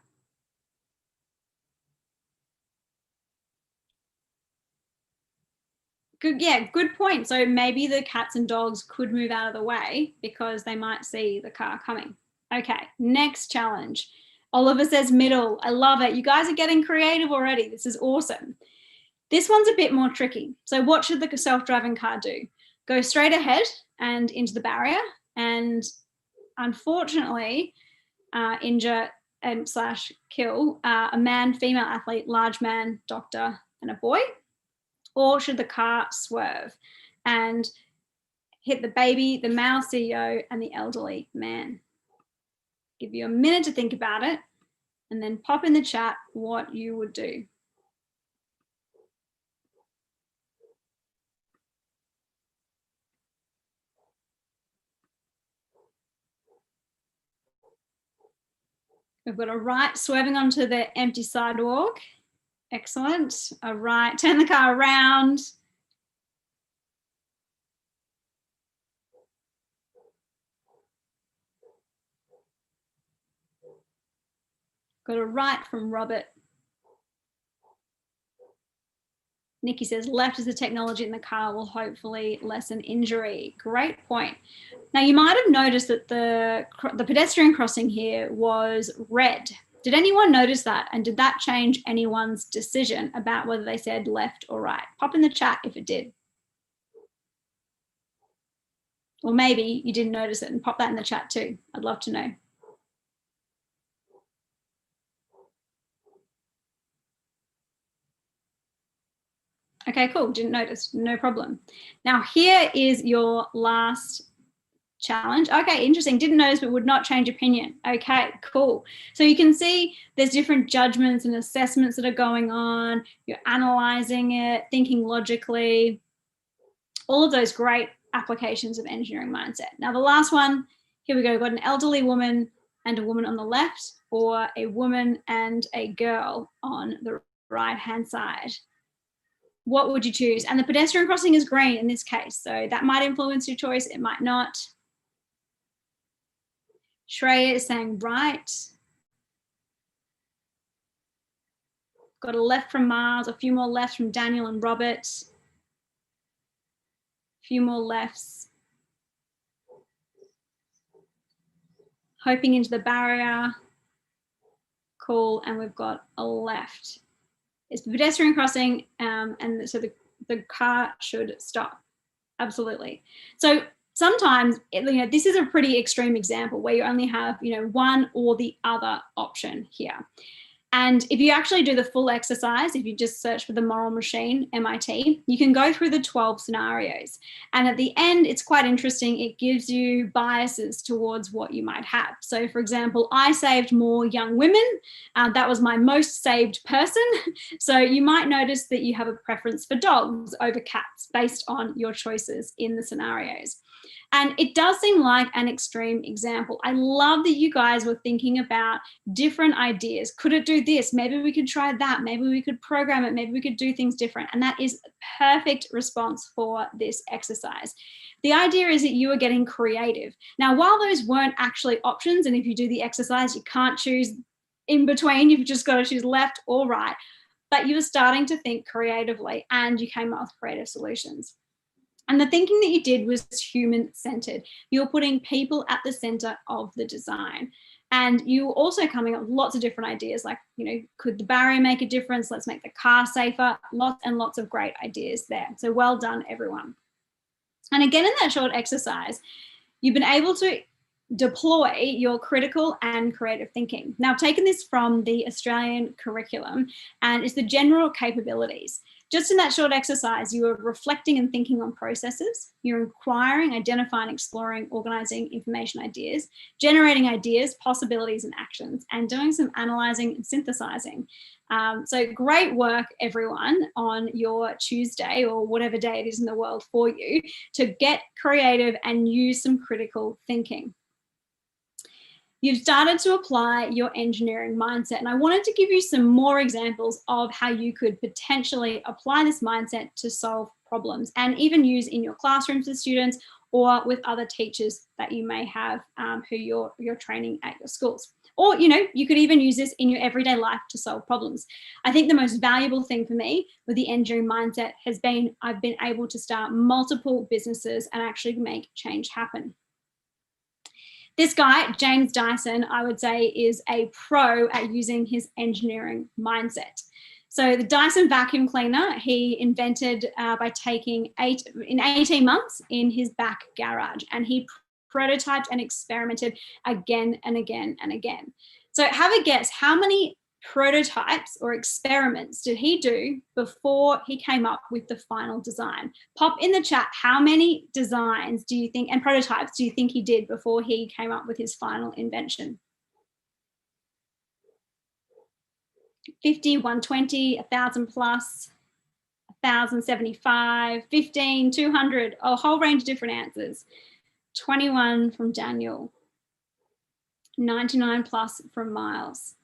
Good, yeah, good point. So maybe the cats and dogs could move out of the way because they might see the car coming. Okay, next challenge. Oliver says middle. I love it. You guys are getting creative already. This is awesome. This one's a bit more tricky. So what should the self-driving car do? Go straight ahead and into the barrier and unfortunately injure and / kill a man, female athlete, large man, doctor, and a boy? Or should the car swerve and hit the baby, the male CEO, and the elderly man? Give you a minute to think about it and then pop in the chat what you would do. We've got a right swerving onto the empty sidewalk. Excellent. A right, turn the car around. Got a right from Robert. Nikki says left is the technology in the car will hopefully lessen injury. Great point. Now you might have noticed that the pedestrian crossing here was red. Did anyone notice that? And did that change anyone's decision about whether they said left or right? Pop in the chat if it did. Or maybe you didn't notice it and pop that in the chat too. I'd love to know. Okay, cool, didn't notice, no problem. Now here is your last challenge. Okay, interesting, didn't notice but would not change opinion. Okay, cool. So you can see there's different judgments and assessments that are going on. You're analyzing it, thinking logically, all of those great applications of engineering mindset. Now the last one, here we go, we've got an elderly woman and a woman on the left, or a woman and a girl on the right-hand side. What would you choose? And the pedestrian crossing is green in this case, so that might influence your choice, it might not. Shreya is saying right. Got a left from Mars, a few more lefts from Daniel and Robert. A few more lefts. Hoping into the barrier. Cool, and we've got a left. It's the pedestrian crossing, and so the car should stop. Absolutely. So sometimes, this is a pretty extreme example where you only have, one or the other option here. And if you actually do the full exercise, if you just search for the Moral Machine, MIT, you can go through the 12 scenarios. And at the end, it's quite interesting. It gives you biases towards what you might have. So for example, I saved more young women. That was my most saved person. So you might notice that you have a preference for dogs over cats based on your choices in the scenarios. And it does seem like an extreme example. I love that you guys were thinking about different ideas. Could it do this? Maybe we could try that. Maybe we could program it. Maybe we could do things different. And that is a perfect response for this exercise. The idea is that you are getting creative. Now, while those weren't actually options, and if you do the exercise, you can't choose in between, you've just got to choose left or right, but you were starting to think creatively and you came up with creative solutions. And the thinking that you did was human-centered. You're putting people at the center of the design. And you were also coming up with lots of different ideas, like, you know, could the barrier make a difference? Let's make the car safer. Lots and lots of great ideas there. So well done, everyone. And again, in that short exercise, you've been able to deploy your critical and creative thinking. Now, I've taken this from the Australian curriculum, and it's the general capabilities. Just in that short exercise, you are reflecting and thinking on processes. You're inquiring, identifying, exploring, organizing information ideas, generating ideas, possibilities, and actions, and doing some analyzing and synthesizing. So great work, everyone, on your Tuesday or whatever day it is in the world for you to get creative and use some critical thinking. You've started to apply your engineering mindset, and I wanted to give you some more examples of how you could potentially apply this mindset to solve problems and even use in your classrooms with students or with other teachers that you may have who you're training at your schools. Or, you know, you could even use this in your everyday life to solve problems. I think the most valuable thing for me with the engineering mindset has been I've been able to start multiple businesses and actually make change happen. This guy, James Dyson, I would say is a pro at using his engineering mindset. So the Dyson vacuum cleaner, he invented by taking 18 months in his back garage, and he prototyped and experimented again and again and again. So have a guess, how many prototypes or experiments did he do before he came up with the final design? Pop in the chat, how many designs do you think and prototypes do you think he did before he came up with his final invention? 50, 120, 1,000 plus, 1,075, 15, 200, a whole range of different answers. 21 from Daniel, 99 plus from Miles.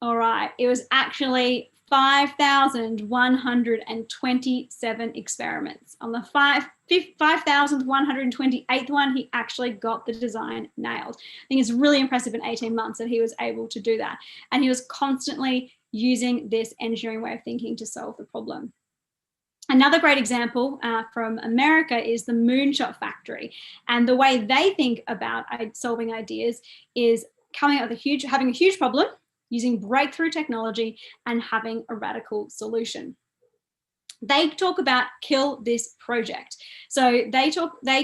All right, it was actually 5,127 experiments. On the 5,128th one, he actually got the design nailed. I think it's really impressive in 18 months that he was able to do that. And he was constantly using this engineering way of thinking to solve the problem. Another great example from America is the Moonshot Factory. And the way they think about solving ideas is coming up with having a huge problem, using breakthrough technology and having a radical solution. They talk about kill this project. So they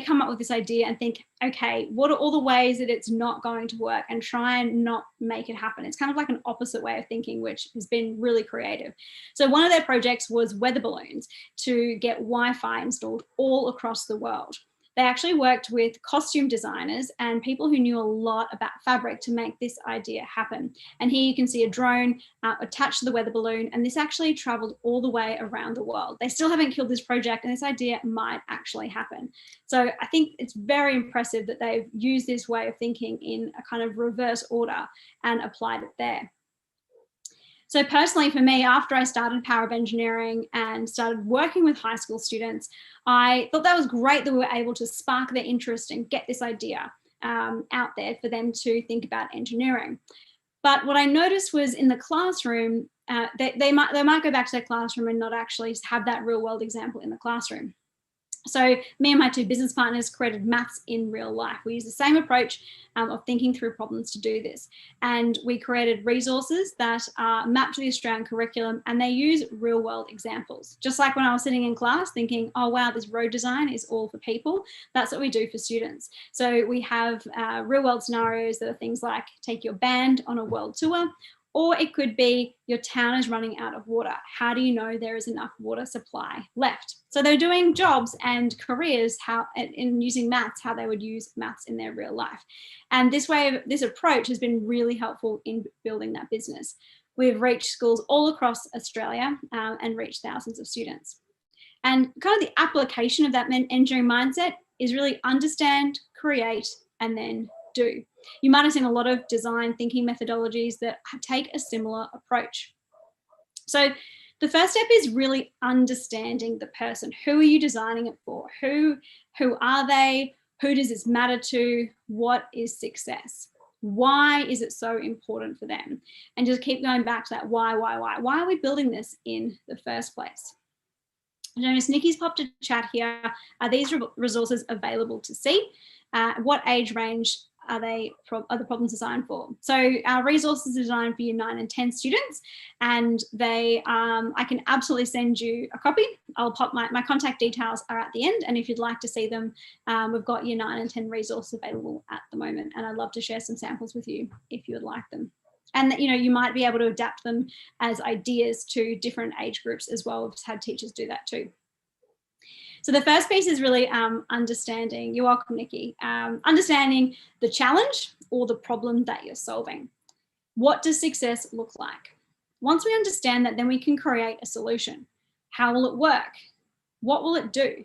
come up with this idea and think, okay, what are all the ways that it's not going to work, and try and not make it happen. It's kind of like an opposite way of thinking, which has been really creative. So one of their projects was weather balloons to get Wi-Fi installed all across the world. They actually worked with costume designers and people who knew a lot about fabric to make this idea happen. And here you can see a drone attached to the weather balloon, and this actually traveled all the way around the world. They still haven't killed this project, and this idea might actually happen. So I think it's very impressive that they've used this way of thinking in a kind of reverse order and applied it there. So personally for me, after I started Power of Engineering and started working with high school students, I thought that was great that we were able to spark their interest and get this idea out there for them to think about engineering. But what I noticed was in the classroom, they might go back to their classroom and not actually have that real world example in the classroom. So me and my two business partners created maths in real life. We use the same approach of thinking through problems to do this. And we created resources that are mapped to the Australian curriculum, and they use real world examples. Just like when I was sitting in class thinking, oh wow, this road design is all for people. That's what we do for students. So we have real world scenarios that are things like take your band on a world tour, or it could be your town is running out of water. How do you know there is enough water supply left? So they're doing jobs and careers in using maths, how they would use maths in their real life. And this approach has been really helpful in building that business. We've reached schools all across Australia and reached thousands of students. And kind of the application of that engineering mindset is really understand, create, and then do. You might have seen a lot of design thinking methodologies that take a similar approach. So the first step is really understanding the person. Who are you designing it for? Who are they? Who does this matter to? What is success? Why is it so important for them? And just keep going back to that why? Why are we building this in the first place? Miss Nikki's popped a chat here. Are these resources available to see? What age range are the problems designed for? So our resources are designed for year 9 and 10 students, and they, I can absolutely send you a copy. I'll pop my contact details are at the end, and if you'd like to see them, we've got year 9 and 10 resources available at the moment, and I'd love to share some samples with you if you would like them. And that, you know, you might be able to adapt them as ideas to different age groups as well. We've had teachers do that too. So the first piece is really understanding, you're welcome, Nikki, understanding the challenge or the problem that you're solving. What does success look like? Once we understand that, then we can create a solution. How will it work? What will it do?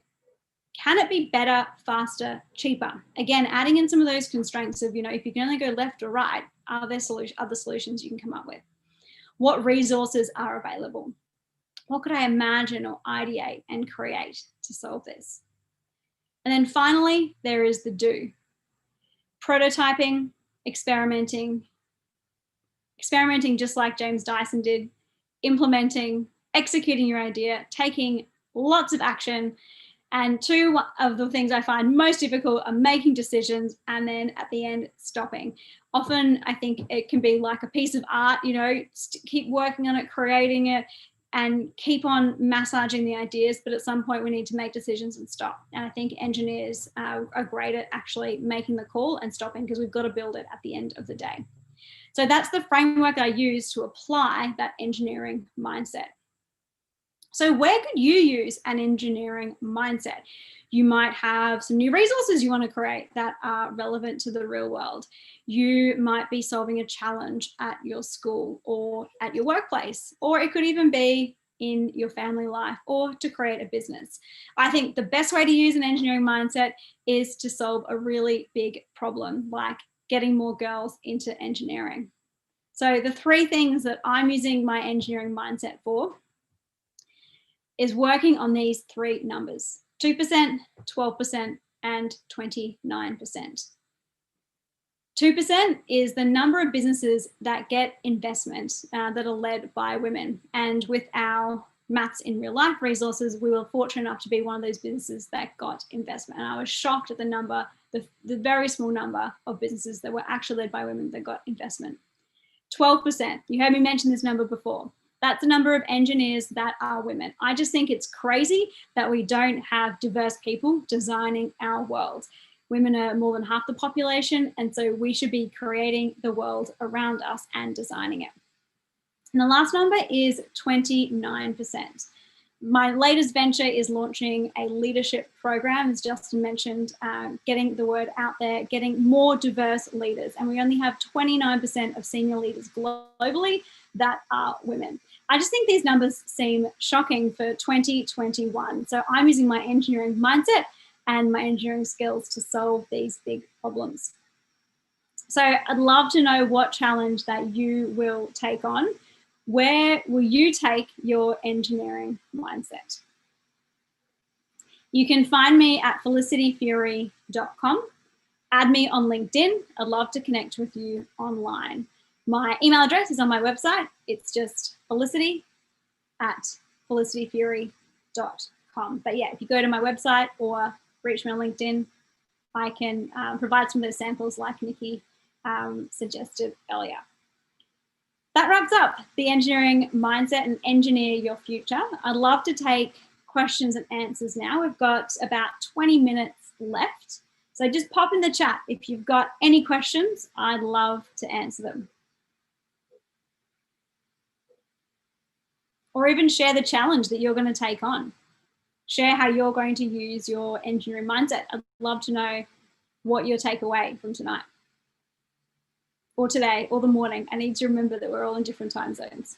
Can it be better, faster, cheaper? Again, adding in some of those constraints of, you know, if you can only go left or right, are there other solutions you can come up with? What resources are available? What could I imagine or ideate and create to solve this? And then finally, there is the do. Prototyping, experimenting just like James Dyson did, implementing, executing your idea, taking lots of action. And two of the things I find most difficult are making decisions and then at the end, stopping. Often I think it can be like a piece of art, you know, keep working on it, creating it, and keep on massaging the ideas, but at some point we need to make decisions and stop. And I think engineers are great at actually making the call and stopping, because we've got to build it at the end of the day. So that's the framework I use to apply that engineering mindset. So where could you use an engineering mindset? You might have some new resources you want to create that are relevant to the real world. You might be solving a challenge at your school or at your workplace, or it could even be in your family life or to create a business. I think the best way to use an engineering mindset is to solve a really big problem, like getting more girls into engineering. So the 3 things that I'm using my engineering mindset for is working on these 3 numbers: 2%, 12%, and 29%. 2% is the number of businesses that get investment that are led by women. And with our Maths in Real Life resources, we were fortunate enough to be one of those businesses that got investment. And I was shocked at the number, the very small number of businesses that were actually led by women that got investment. 12%, you heard me mention this number before. That's the number of engineers that are women. I just think it's crazy that we don't have diverse people designing our world. Women are more than half the population, and so we should be creating the world around us and designing it. And the last number is 29%. My latest venture is launching a leadership program, as Justin mentioned, getting the word out there, getting more diverse leaders. And we only have 29% of senior leaders globally that are women. I just think these numbers seem shocking for 2021. So I'm using my engineering mindset and my engineering skills to solve these big problems. So I'd love to know what challenge that you will take on. Where will you take your engineering mindset? You can find me at felicityfurey.com. Add me on LinkedIn. I'd love to connect with you online. My email address is on my website. It's just felicity@felicityfurey.com. But yeah, if you go to my website or reach me on LinkedIn, I can provide some of those samples like Nikki suggested earlier. That wraps up the engineering mindset and engineer your future. I'd love to take questions and answers now. We've got about 20 minutes left. So just pop in the chat if you've got any questions. I'd love to answer them. Or even share the challenge that you're going to take on. Share how you're going to use your engineering mindset. I'd love to know what your takeaway from tonight or today or the morning. I need to remember that we're all in different time zones.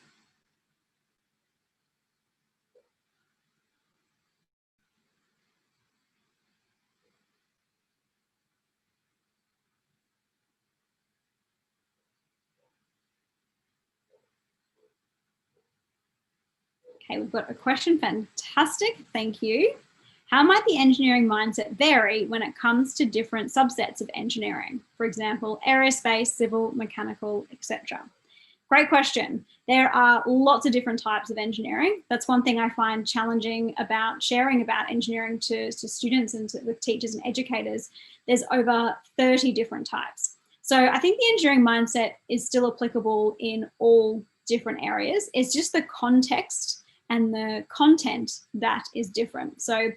Okay, we've got a question. Fantastic. Thank you. How might the engineering mindset vary when it comes to different subsets of engineering? For example, aerospace, civil, mechanical, etc. Great question. There are lots of different types of engineering. That's one thing I find challenging about sharing about engineering to students and with teachers and educators. There's over 30 different types. So I think the engineering mindset is still applicable in all different areas. It's just the context and the content that is different. So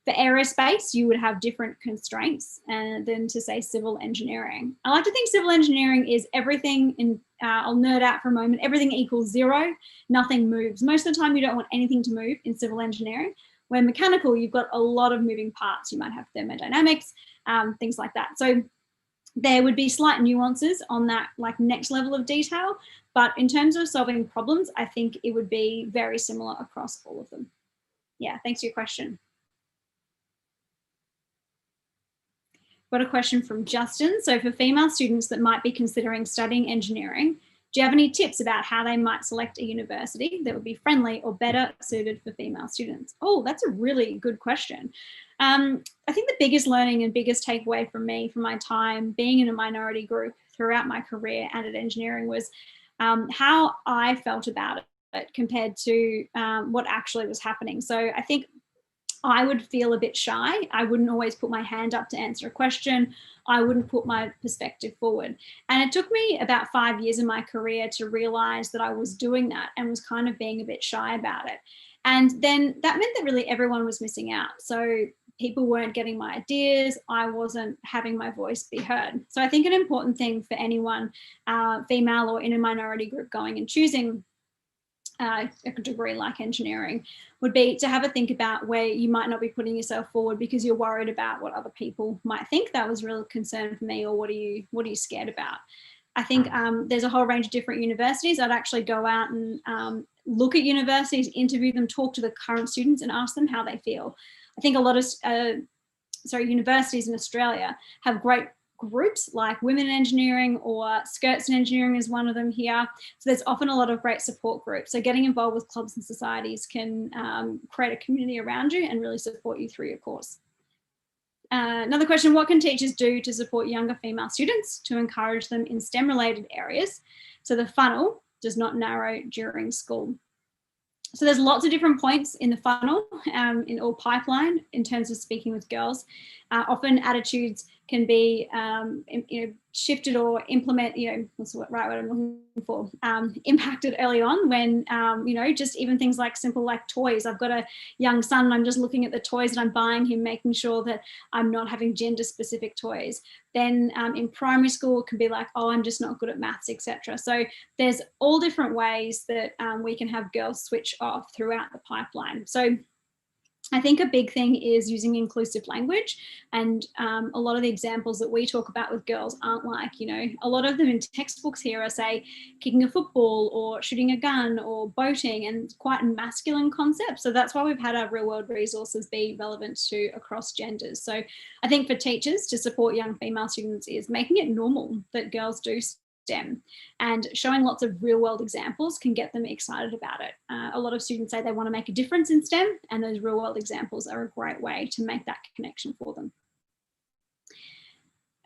for aerospace, you would have different constraints than to say civil engineering. I like to think civil engineering is everything in, I'll nerd out for a moment, everything equals zero, nothing moves. Most of the time you don't want anything to move in civil engineering. Where mechanical, you've got a lot of moving parts. You might have thermodynamics, things like that. So there would be slight nuances on that like next level of detail, but in terms of solving problems, I think it would be very similar across all of them. Yeah, thanks for your question. Got a question from Justin. So for female students that might be considering studying engineering, do you have any tips about how they might select a university that would be friendly or better suited for female students? Oh, that's a really good question. I think the biggest learning and biggest takeaway from me from my time being in a minority group throughout my career and at engineering was how I felt about it compared to what actually was happening. So I think I would feel a bit shy. I wouldn't always put my hand up to answer a question. I wouldn't put my perspective forward. And it took me about 5 years in my career to realize that I was doing that and was kind of being a bit shy about it. And then that meant that really everyone was missing out. So people weren't getting my ideas. I wasn't having my voice be heard. So I think an important thing for anyone, female or in a minority group going and choosing a degree like engineering would be to have a think about where you might not be putting yourself forward because you're worried about what other people might think. That was a real concern for me. Or what are you scared about? I think there's a whole range of different universities. I'd actually go out and look at universities, interview them, talk to the current students and ask them how they feel. I think a lot of universities in Australia have great groups like Women in Engineering or Skirts in Engineering is one of them here. So there's often a lot of great support groups. So getting involved with clubs and societies can create a community around you and really support you through your course. Another question, what can teachers do to support younger female students to encourage them in STEM related areas so the funnel does not narrow during school? So there's lots of different points in the funnel or pipeline in terms of speaking with girls. Often attitudes can be shifted or what's the right word I'm looking for, impacted early on when, just even things like simple like toys. I've got a young son and I'm just looking at the toys that I'm buying him, making sure that I'm not having gender specific toys. Then in primary school, it can be like, oh, I'm just not good at maths, etc. So there's all different ways that we can have girls switch off throughout the pipeline. So I think a big thing is using inclusive language, and a lot of the examples that we talk about with girls aren't like, a lot of them in textbooks here are say kicking a football or shooting a gun or boating, and quite masculine concepts. So that's why we've had our real world resources be relevant to across genders. So I think for teachers to support young female students is making it normal that girls do STEM, and showing lots of real world examples can get them excited about it. A lot of students say they want to make a difference in STEM, and those real world examples are a great way to make that connection for them.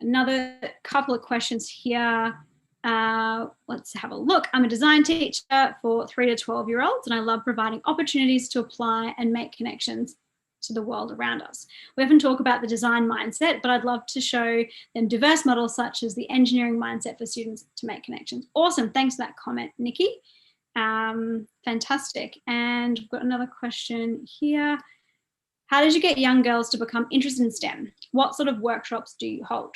Another couple of questions here. Let's have a look. I'm a design teacher for 3 to 12-year-olds, and I love providing opportunities to apply and make connections to the world around us. We often talk about the design mindset, but I'd love to show them diverse models such as the engineering mindset for students to make connections. Awesome, thanks for that comment, Nikki. Fantastic. And we've got another question here. How did you get young girls to become interested in STEM? What sort of workshops do you hold?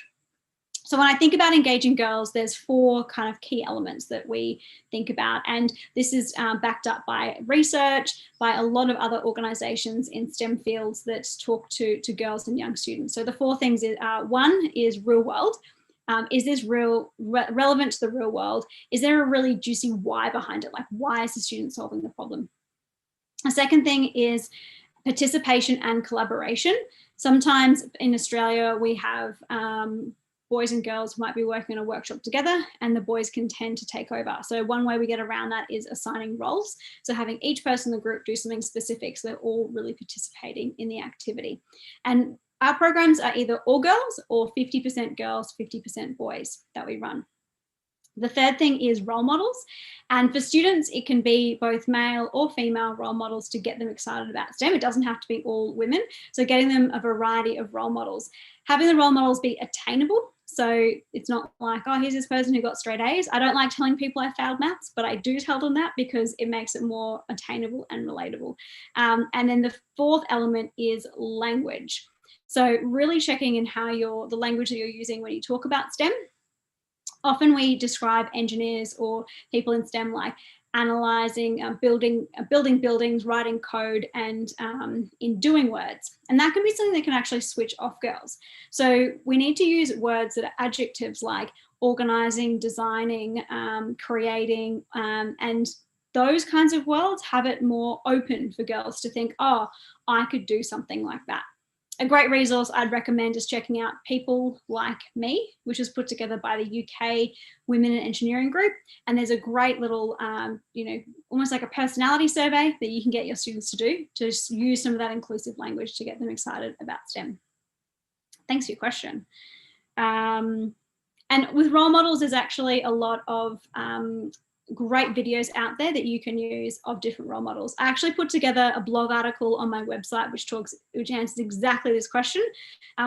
So when I think about engaging girls, there's 4 kind of key elements that we think about. And this is backed up by research, by a lot of other organizations in STEM fields that talk to girls and young students. So the 4 things is, 1 is real world. Is this relevant to the real world? Is there a really juicy why behind it? Like, why is the student solving the problem? A second thing is participation and collaboration. Sometimes in Australia, we have boys and girls might be working on a workshop together and the boys can tend to take over. So one way we get around that is assigning roles. So having each person in the group do something specific so they're all really participating in the activity. And our programs are either all girls or 50% girls, 50% boys that we run. The third thing is role models. And for students, it can be both male or female role models to get them excited about STEM. It doesn't have to be all women. So getting them a variety of role models. Having the role models be attainable. So it's not like, oh, here's this person who got straight A's. I don't like telling people I failed maths, but I do tell them that because it makes it more attainable and relatable. And then the fourth element is language. So really checking in how the language that you're using when you talk about STEM. Often we describe engineers or people in STEM like analysing, building buildings, writing code, and in doing words. And that can be something that can actually switch off girls. So we need to use words that are adjectives like organising, designing, creating, and those kinds of words have it more open for girls to think, oh, I could do something like that. A great resource I'd recommend is checking out People Like Me, which was put together by the UK Women in Engineering Group. And there's a great little, almost like a personality survey that you can get your students to do to just use some of that inclusive language to get them excited about STEM. Thanks for your question. And with role models, there's actually a lot of great videos out there that you can use of different role models. I actually put together a blog article on my website which answers exactly this question.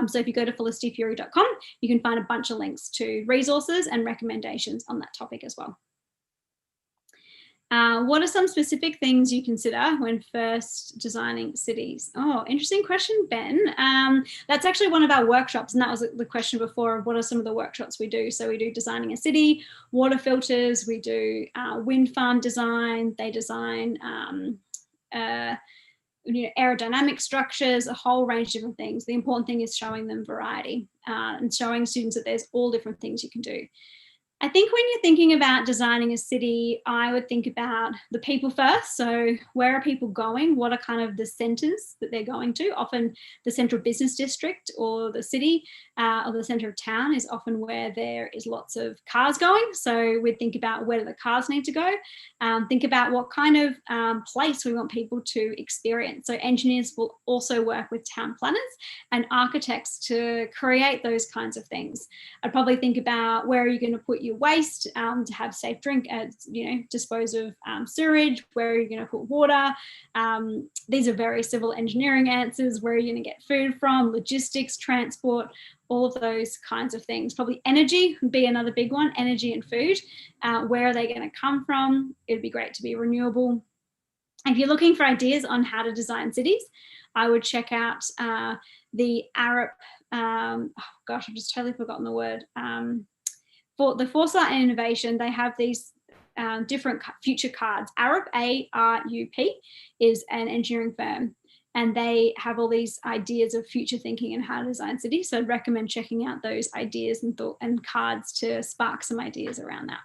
So if you go to felicityfurey.com, you can find a bunch of links to resources and recommendations on that topic as well. What are some specific things you consider when first designing cities? Oh, interesting question, Ben. That's actually one of our workshops, and that was the question before of what are some of the workshops we do. So we do designing a city, water filters, we do wind farm design, they design aerodynamic structures, a whole range of different things. The important thing is showing them variety and showing students that there's all different things you can do. I think when you're thinking about designing a city, I would think about the people first. So where are people going? What are kind of the centres that they're going to? Often the central business district or the city or the centre of town is often where there is lots of cars going. So we'd think about where do the cars need to go? Think about what kind of place we want people to experience. So engineers will also work with town planners and architects to create those kinds of things. I'd probably think about where are you going to put your waste to have safe drink, dispose of sewage, where are you going to put water? These are very civil engineering answers. Where are you going to get food from? Logistics, transport, all of those kinds of things. Probably energy would be another big one, energy and food. Where are they going to come from? It'd be great to be renewable. If you're looking for ideas on how to design cities, I would check out the Arup, I've just totally forgotten the word. For the Foresight and Innovation, they have these different future cards. Arup, A-R-U-P, is an engineering firm, and they have all these ideas of future thinking and how to design cities. So I'd recommend checking out those ideas and cards to spark some ideas around that.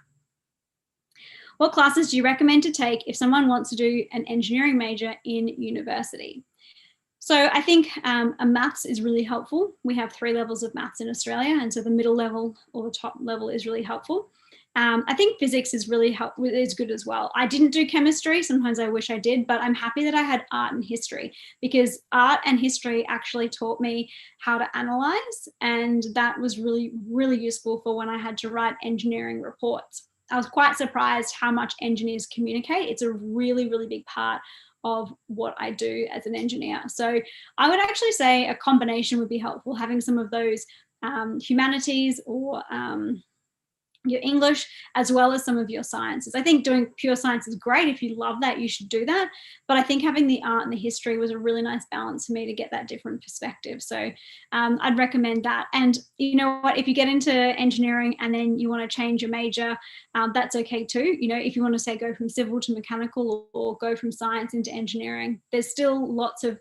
What classes do you recommend to take if someone wants to do an engineering major in university? So I think a maths is really helpful. We have 3 levels of maths in Australia, and so the middle level or the top level is really helpful. I think physics is is good as well. I didn't do chemistry. Sometimes I wish I did, but I'm happy that I had art and history, because art and history actually taught me how to analyze, and that was really, really useful for when I had to write engineering reports. I was quite surprised how much engineers communicate. It's a really, really big part of what I do as an engineer. So I would actually say a combination would be helpful, having some of those humanities or your English, as well as some of your sciences. I think doing pure science is great. If you love that, you should do that. But I think having the art and the history was a really nice balance for me to get that different perspective. So I'd recommend that. And you know what, if you get into engineering and then you want to change your major, that's okay too. You know, if you want to say go from civil to mechanical or go from science into engineering, there's still lots of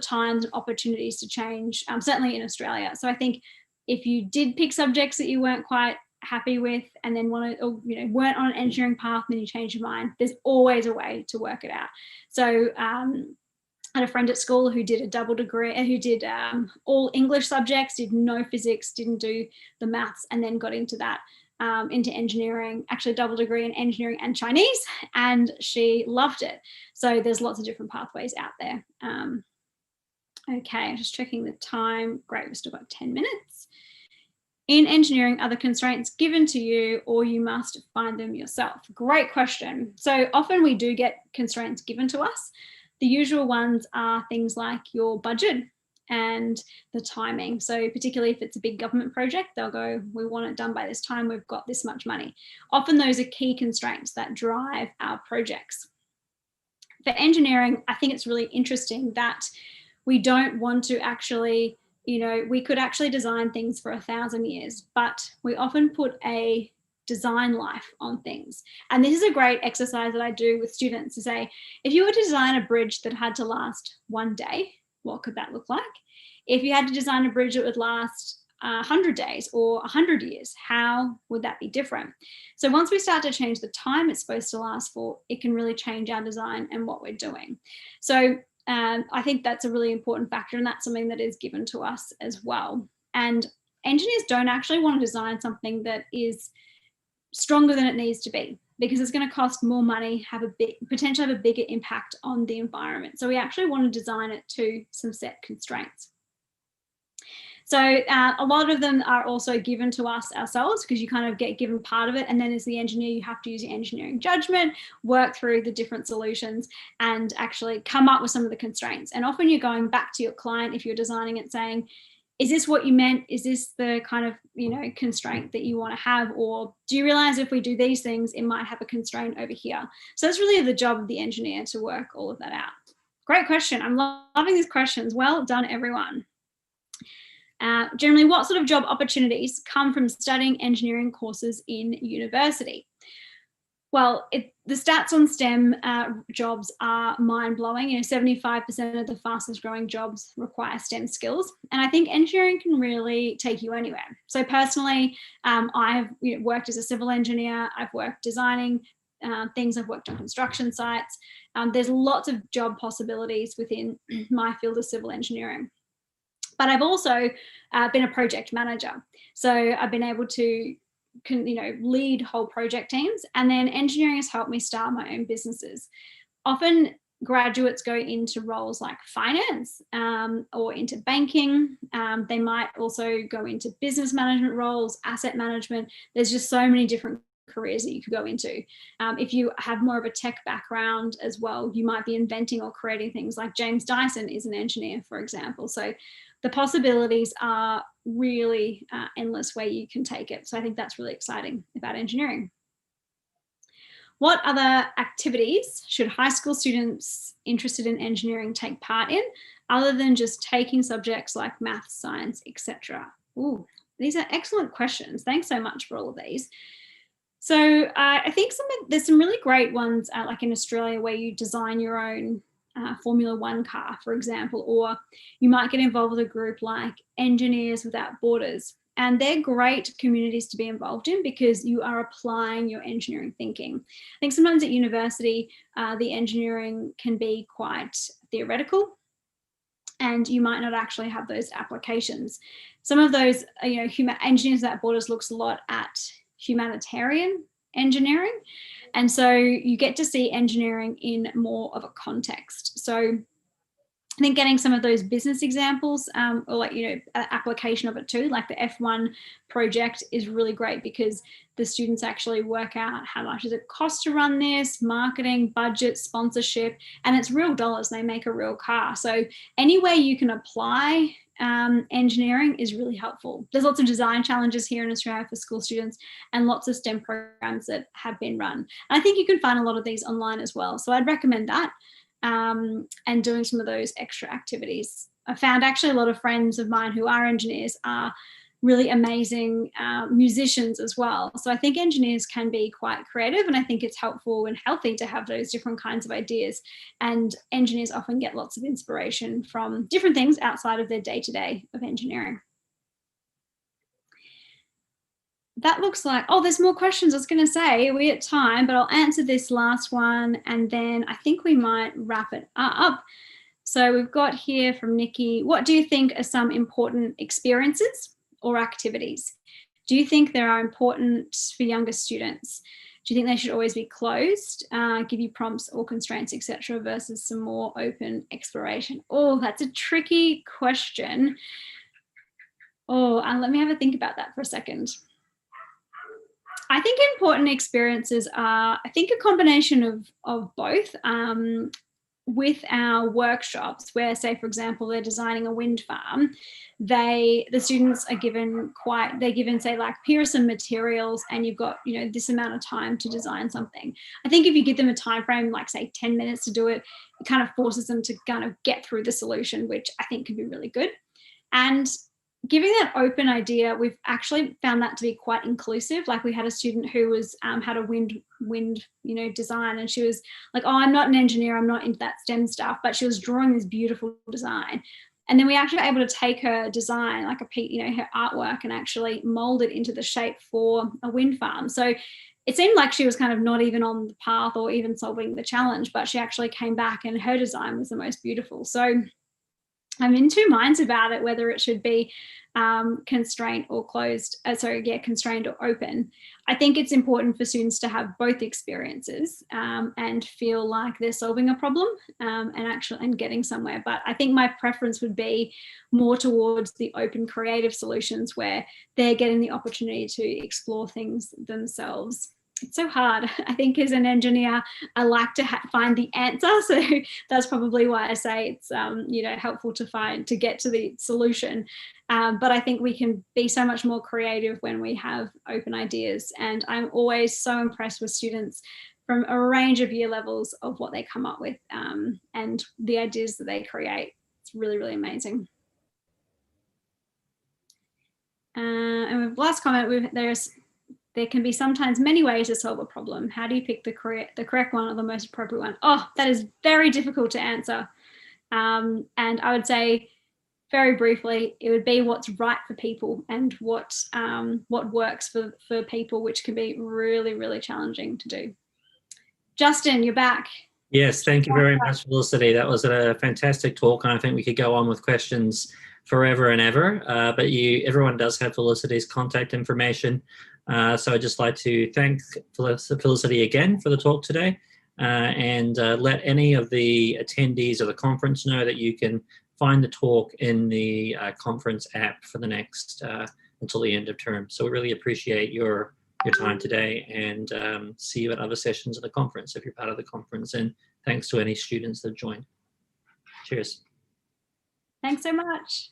times and opportunities to change, certainly in Australia. So I think if you did pick subjects that you weren't quite happy with and then weren't on an engineering path and then you change your mind, there's always a way to work it out. So had a friend at school who did a double degree, who did all English subjects, did no physics, didn't do the maths, and then got into that, into engineering, actually a double degree in engineering and Chinese, and she loved it. So there's lots of different pathways out there. Okay, just checking the time. Great, we've still got 10 minutes. In engineering, are the constraints given to you or you must find them yourself? Great question. So often we do get constraints given to us. The usual ones are things like your budget and the timing. So particularly if it's a big government project, they'll go, we want it done by this time, we've got this much money. Often those are key constraints that drive our projects. For engineering, I think it's really interesting that we don't want to actually, you know, we could actually design things for 1,000 years, but we often put a design life on things. And this is a great exercise that I do with students to say, if you were to design a bridge that had to last one day, what could that look like? If you had to design a bridge that would last 100 days or 100 years, how would that be different? So once we start to change the time it's supposed to last for, it can really change our design and what we're doing. So I think that's a really important factor, and that's something that is given to us as well. And engineers don't actually want to design something that is stronger than it needs to be, because it's going to cost more money, potentially have a bigger impact on the environment. So we actually want to design it to some set constraints. So a lot of them are also given to us ourselves, because you kind of get given part of it. And then as the engineer, you have to use your engineering judgment, work through the different solutions and actually come up with some of the constraints. And often you're going back to your client if you're designing it saying, is this what you meant? Is this the kind of, you know, constraint that you want to have? Or do you realize if we do these things, it might have a constraint over here? So it's really the job of the engineer to work all of that out. Great question. I'm loving these questions. Well done, everyone. Generally, what sort of job opportunities come from studying engineering courses in university? Well, the stats on STEM jobs are mind-blowing. You know, 75% of the fastest growing jobs require STEM skills. And I think engineering can really take you anywhere. So personally, I've worked as a civil engineer. I've worked designing things. I've worked on construction sites. There's lots of job possibilities within my field of civil engineering. But I've also been a project manager. So I've been able to lead whole project teams. And then engineering has helped me start my own businesses. Often graduates go into roles like finance or into banking. They might also go into business management roles, asset management. There's just so many different careers that you could go into. If you have more of a tech background as well, you might be inventing or creating things. Like James Dyson is an engineer, for example. So the possibilities are really endless where you can take it. So I think that's really exciting about engineering. What other activities should high school students interested in engineering take part in, other than just taking subjects like math, science, etc.? Ooh, these are excellent questions. Thanks so much for all of these. So I think there's some really great ones, like in Australia, where you design your own Formula One car, for example, or you might get involved with a group like Engineers Without Borders. And they're great communities to be involved in because you are applying your engineering thinking. I think sometimes at university, the engineering can be quite theoretical and you might not actually have those applications. Some of those, Engineers Without Borders looks a lot at humanitarian engineering. And so you get to see engineering in more of a context. So I think getting some of those business examples or application of it too, like the F1 project is really great because the students actually work out how much does it cost to run this, marketing, budget, sponsorship, and it's real dollars. They make a real car. So any way you can apply engineering is really helpful. There's lots of design challenges here in Australia for school students and lots of STEM programs that have been run. And I think you can find a lot of these online as well. So I'd recommend that and doing some of those extra activities. I found actually a lot of friends of mine who are engineers are really amazing musicians as well. So I think engineers can be quite creative, and I think it's helpful and healthy to have those different kinds of ideas. And engineers often get lots of inspiration from different things outside of their day-to-day of engineering. That looks like, oh, there's more questions. I was going to say we're at time, but I'll answer this last one and then I think we might wrap it up. So we've got here from Nikki, what do you think are some important experiences or activities? Do you think they are important for younger students? Do you think they should always be closed, give you prompts or constraints, etc., versus some more open exploration? Oh, that's a tricky question. Oh, and let me have a think about that for a second. I think important experiences are, I think, a combination of both. With our workshops where, say, for example, they're designing a wind farm, the students are given say, like, here are some materials and you've got, you know, this amount of time to design something. I think if you give them a time frame, like say 10 minutes to do it, it kind of forces them to kind of get through the solution, which I think could be really good. And giving that open idea, we've actually found that to be quite inclusive. Like, we had a student who was had a wind design, and she was like, oh, I'm not an engineer, I'm not into that STEM stuff, but she was drawing this beautiful design. And then we actually were able to take her design, like her artwork, and actually mold it into the shape for a wind farm. So it seemed like she was kind of not even on the path or even solving the challenge, but she actually came back and her design was the most beautiful. So I'm in two minds about it, whether it should be constrained or closed. Constrained or open. I think it's important for students to have both experiences and feel like they're solving a problem and getting somewhere. But I think my preference would be more towards the open creative solutions where they're getting the opportunity to explore things themselves. It's so hard. I think as an engineer, I like to find the answer. So that's probably why I say it's helpful to get to the solution. But I think we can be so much more creative when we have open ideas. And I'm always so impressed with students from a range of year levels of what they come up with and the ideas that they create. It's really, really amazing. And with last comment, there can be sometimes many ways to solve a problem. How do you pick the correct one or the most appropriate one? Oh, that is very difficult to answer. And I would say, very briefly, it would be what's right for people and what works for people, which can be really, really challenging to do. Justin, you're back. Yes, thank you very much, Felicity. That was a fantastic talk, and I think we could go on with questions forever and ever. But everyone does have Felicity's contact information. So I'd just like to thank Felicity again for the talk today, and let any of the attendees of the conference know that you can find the talk in the conference app for the next until the end of term. So we really appreciate your time today, and see you at other sessions of the conference if you're part of the conference, and thanks to any students that joined. Cheers. Thanks so much.